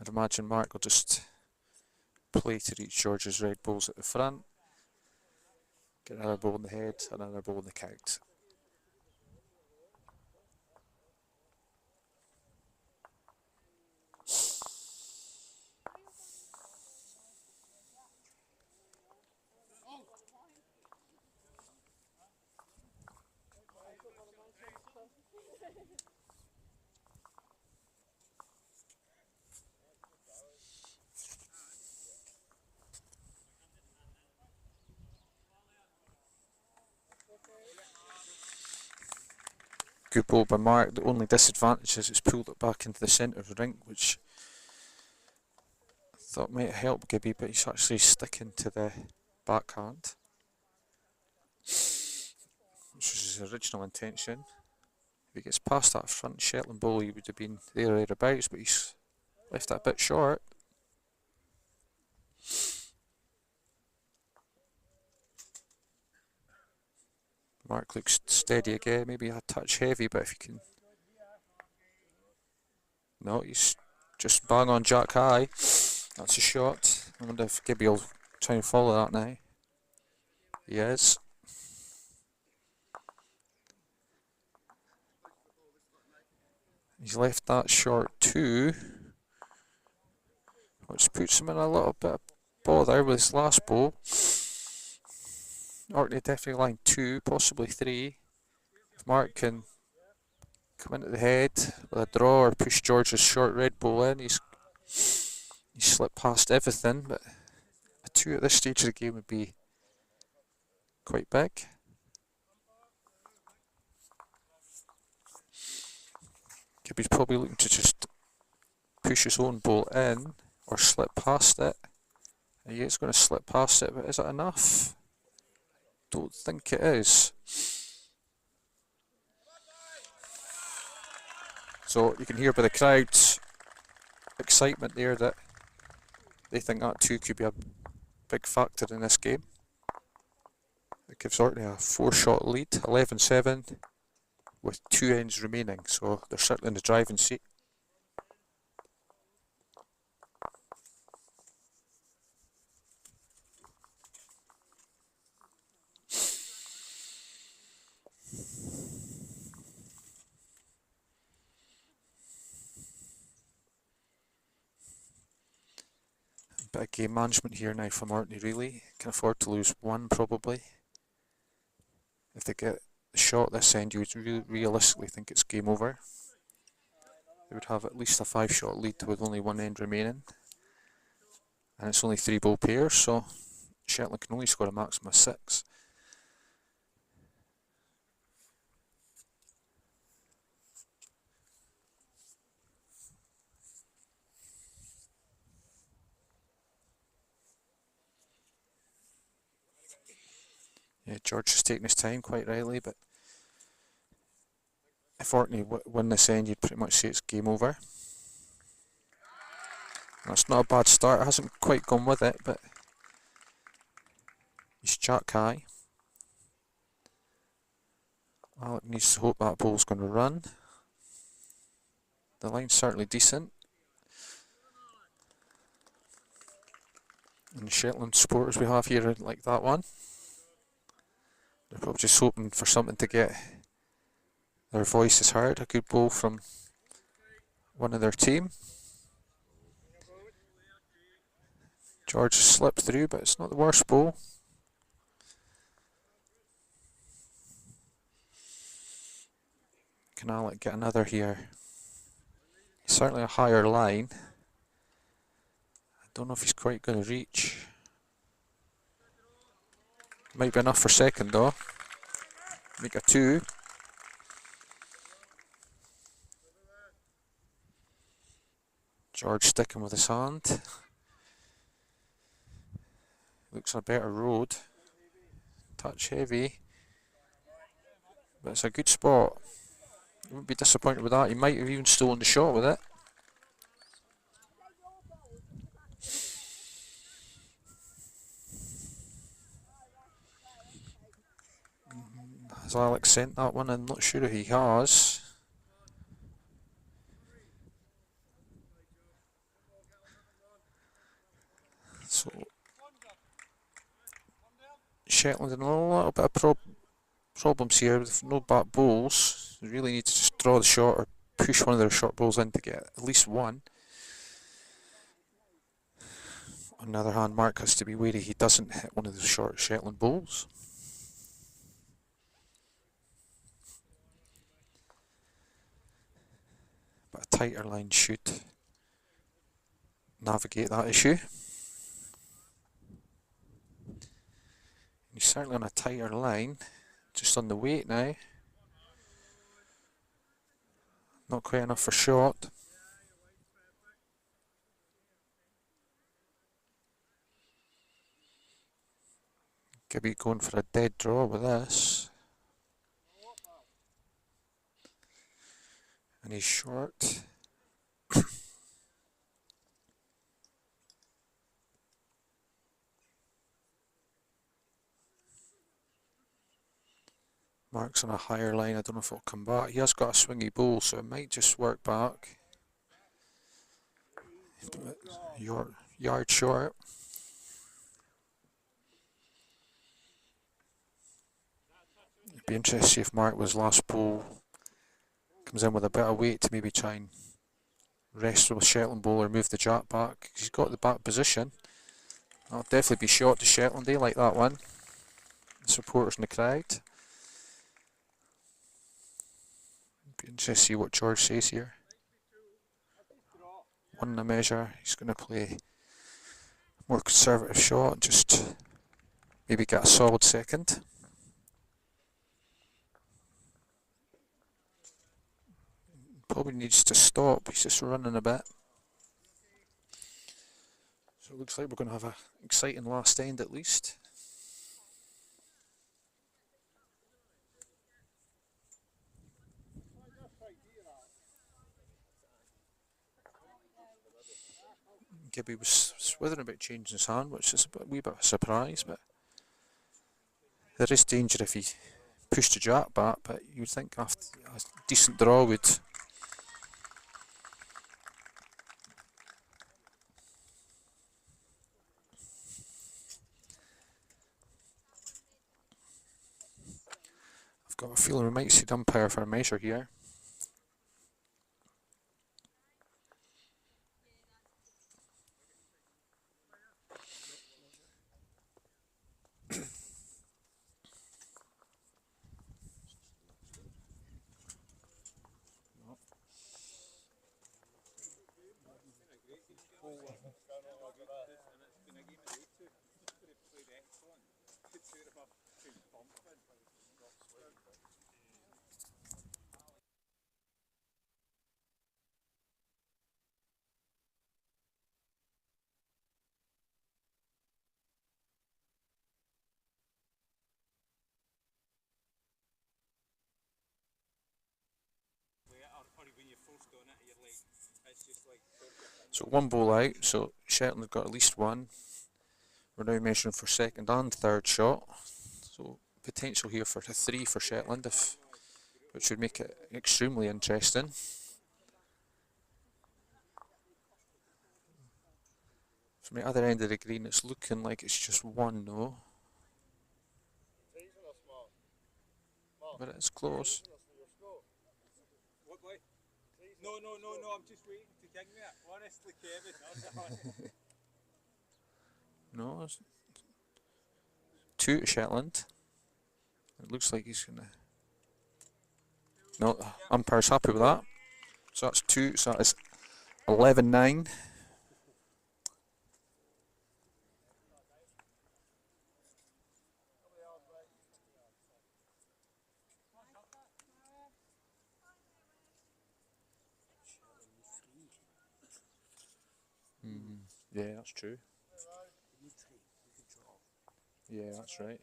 [SPEAKER 2] I'd imagine Mark will just play to reach George's red balls at the front. Get another ball in the head, another ball in the count. Good ball by Mark. The only disadvantage is it's pulled it back into the centre of the rink, which I thought might help Gibby, but he's actually sticking to the backhand, which was his original intention. If he gets past that front Shetland ball, he would have been there or thereabouts, but he's left that a bit short. Mark looks steady again, maybe a touch heavy, but if you can... No, he's just bang on jack high. That's a shot. I wonder if Gibby will try and follow that now. He is. He's left that short too, which puts him in a little bit of bother with his last ball. Orkney definitely line 2, possibly 3. If Mark can come into the head with a draw or push George's short red ball in, he's slipped past everything, but a 2 at this stage of the game would be quite big. Gibby's probably looking to just push his own ball in or slip past it. He is going to slip past it, but is it enough? Don't think it is. So you can hear by the crowd's excitement there that they think that 2 could be a big factor in this game. It gives Orkney a 4-shot lead, 11-7, with 2 ends remaining, so they're certainly in the driving seat. Bit of game management here now from Orkney, really. Can afford to lose one, probably. If they get the shot this end, you would realistically think it's game over. They would have at least a 5-shot lead with only one end remaining. And it's only 3-ball pairs, so Shetland can only score a maximum of 6. Yeah, George is taking his time quite rightly, but if Orkney win this end, you'd pretty much say it's game over. That's not a bad start. It hasn't quite gone with it, but he's jack high. Alec needs to hope that ball's going to run. The line's certainly decent. And the Shetland supporters we have here like that one. They're probably just hoping for something to get their voices heard. A good ball from one of their team. George slipped through, but it's not the worst ball. Can Alec get another here? Certainly a higher line. I don't know if he's quite going to reach. Might be enough for second though. Make a 2. George sticking with his hand. Looks a better road. Touch heavy. But it's a good spot. You wouldn't be disappointed with that. He might have even stolen the shot with it. Has Alex sent that one? I'm not sure if he has. So Shetland in a little bit of problems here with no back balls. They really need to just draw the shot or push one of their short balls in to get at least one. On the other hand, Mark has to be wary he doesn't hit one of the short Shetland balls. But a tighter line should navigate that issue. He's certainly on a tighter line, just on the weight now. Not quite enough for shot. Gibby going for a dead draw with this. And he's short. Mark's on a higher line. I don't know if it'll come back. He has got a swingy ball, so it might just work back. Yard short. It'd be interesting to see if Mark was last ball comes in with a bit of weight to maybe try and wrestle with Shetland ball or move the jack back. He's got the back position. That'll definitely be shot to Shetland. They like that one. The supporters in the crowd. Be interesting to see what George says here. One in a measure. He's going to play a more conservative shot. Just maybe get a solid second. Probably needs to stop. He's just running a bit. So it looks like we're going to have an exciting last end at least. Gibby was swithering about changing his hand, which is a wee bit of a surprise, but there is danger if he pushed the jack back, but you'd think after a decent draw would I've got a feeling we might see the umpire for a measure here. So one ball out, so Shetland have got at least one. We're now measuring for second and third shot. So potential here for a 3 for Shetland, which would make it extremely interesting. From the other end of the green, it's looking like it's just one though. But it's close.
[SPEAKER 3] No, I'm just waiting to king me it. Honestly, Kevin.
[SPEAKER 2] No, it's 2 to Shetland. It looks like he's gonna. No, umpire's happy with that. So that's 2, so that is 11-9. Yeah, that's true. Yeah, that's right.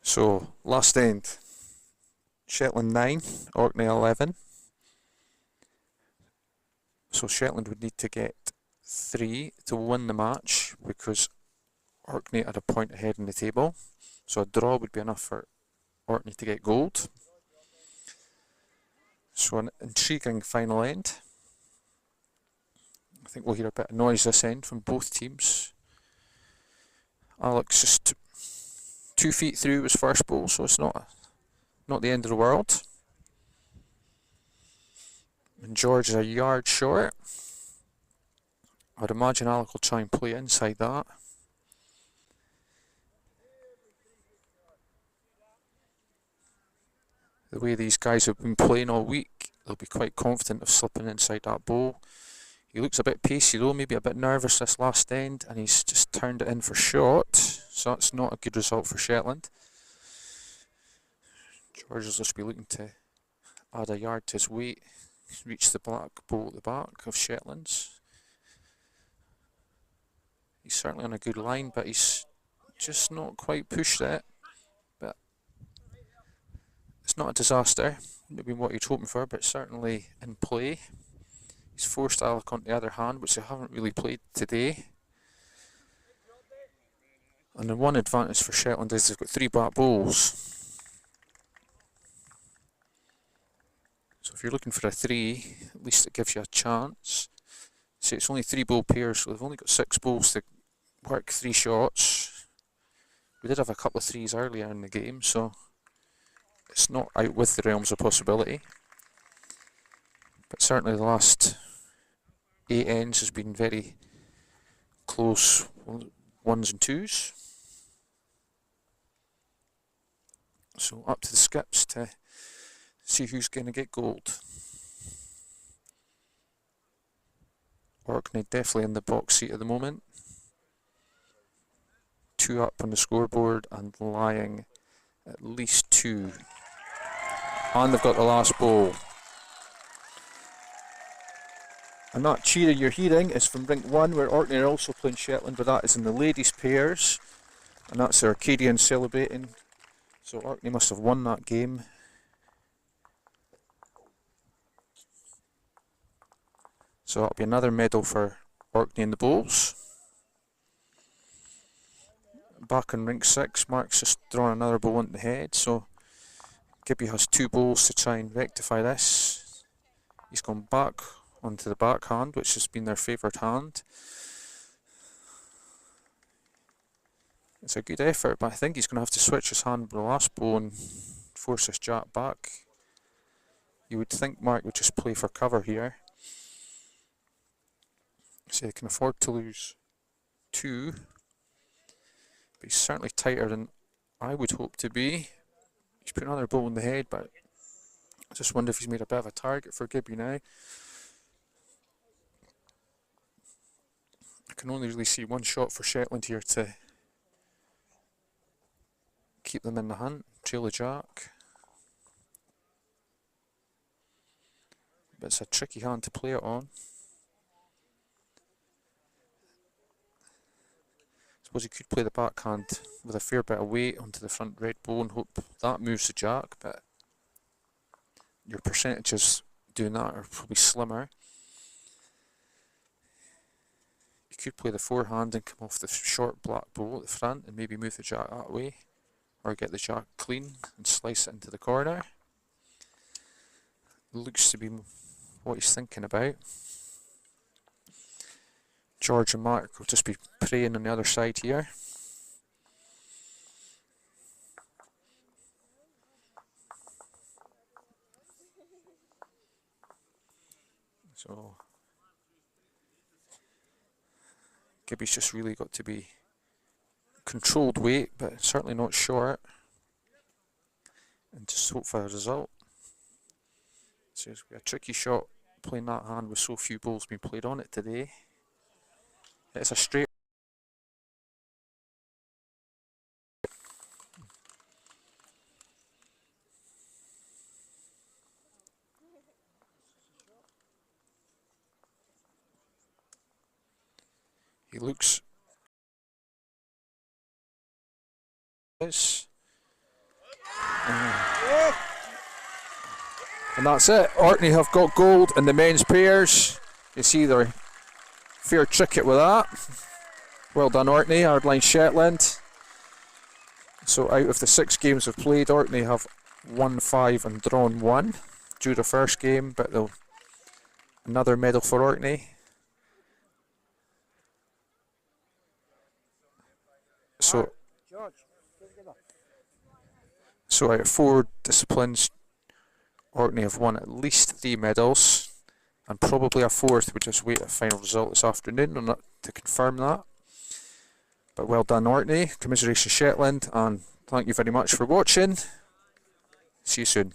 [SPEAKER 2] So last end, Shetland 9, Orkney 11. So Shetland would need to get 3 to win the match because Orkney had a point ahead in the table. So a draw would be enough for Orkney to get gold. So an intriguing final end. I think we'll hear a bit of noise this end from both teams. Alex just 2 feet through his first ball, so it's not the end of the world. And George is a yard short. I'd imagine Alec will try and play inside that. The way these guys have been playing all week, they'll be quite confident of slipping inside that ball. He looks a bit pacey though, maybe a bit nervous this last end, and he's just turned it in for short, so that's not a good result for Shetland. George will just be looking to add a yard to his weight, reach the black ball at the back of Shetland's. He's certainly on a good line, but he's just not quite pushed it. But it's not a disaster, maybe what you're hoping for, but certainly in play. He's forced Alec on the other hand, which they haven't really played today. And the one advantage for Shetland is they've got 3 black balls. So if you're looking for a 3, at least it gives you a chance. See, it's only 3 ball pairs, so they've only got 6 balls to work 3 shots. We did have a couple of 3s earlier in the game, so it's not out with the realms of possibility. But certainly the last 8 ends has been very close 1s and 2s. So up to the skips to see who's going to get gold. Orkney definitely in the box seat at the moment. 2 up on the scoreboard and lying at least 2. And they've got the last ball. And that cheer you're hearing is from rink 1, where Orkney are also playing Shetland, but that is in the ladies' pairs. And that's the Arcadians celebrating. So Orkney must have won that game. So that'll be another medal for Orkney in the bowls. Back on rink 6, Mark's just drawn another bowl into the head, so Gibby has 2 bowls to try and rectify this. He's gone back onto the backhand, which has been their favoured hand. It's a good effort, but I think he's going to have to switch his hand with the last bowl and force his jack back. You would think Mark would just play for cover here. So he can afford to lose 2. But he's certainly tighter than I would hope to be. He's put another bowl in the head, but I just wonder if he's made a bit of a target for Gibby now. I can only really see one shot for Shetland here to keep them in the hunt. Trail the jack. But it's a tricky hand to play it on. I suppose he could play the backhand with a fair bit of weight onto the front red bow and hope that moves the jack, but your percentages doing that are probably slimmer. You could play the forehand and come off the short black bow at the front and maybe move the jack that way, or get the jack clean and slice it into the corner. Looks to be what he's thinking about. George and Mark will just be praying on the other side here. So Gibby's just really got to be controlled weight, but certainly not short, and just hope for a result. So it's a tricky shot playing that hand with so few balls being played on it today. It's a straight. He looks. This. And that's it. Orkney have got gold in the men's pairs. You see their fair cricket with that. Well done, Orkney. Hardline Shetland. So out of the 6 games we've played, Orkney have won 5 and drawn 1. Drew the first game, but they'll another medal for Orkney. So out of 4 disciplines, Orkney have won at least 3 medals, and probably a 4th. We just wait a final result this afternoon to confirm that. But well done, Orkney. Commiserations, Shetland, and thank you very much for watching. See you soon.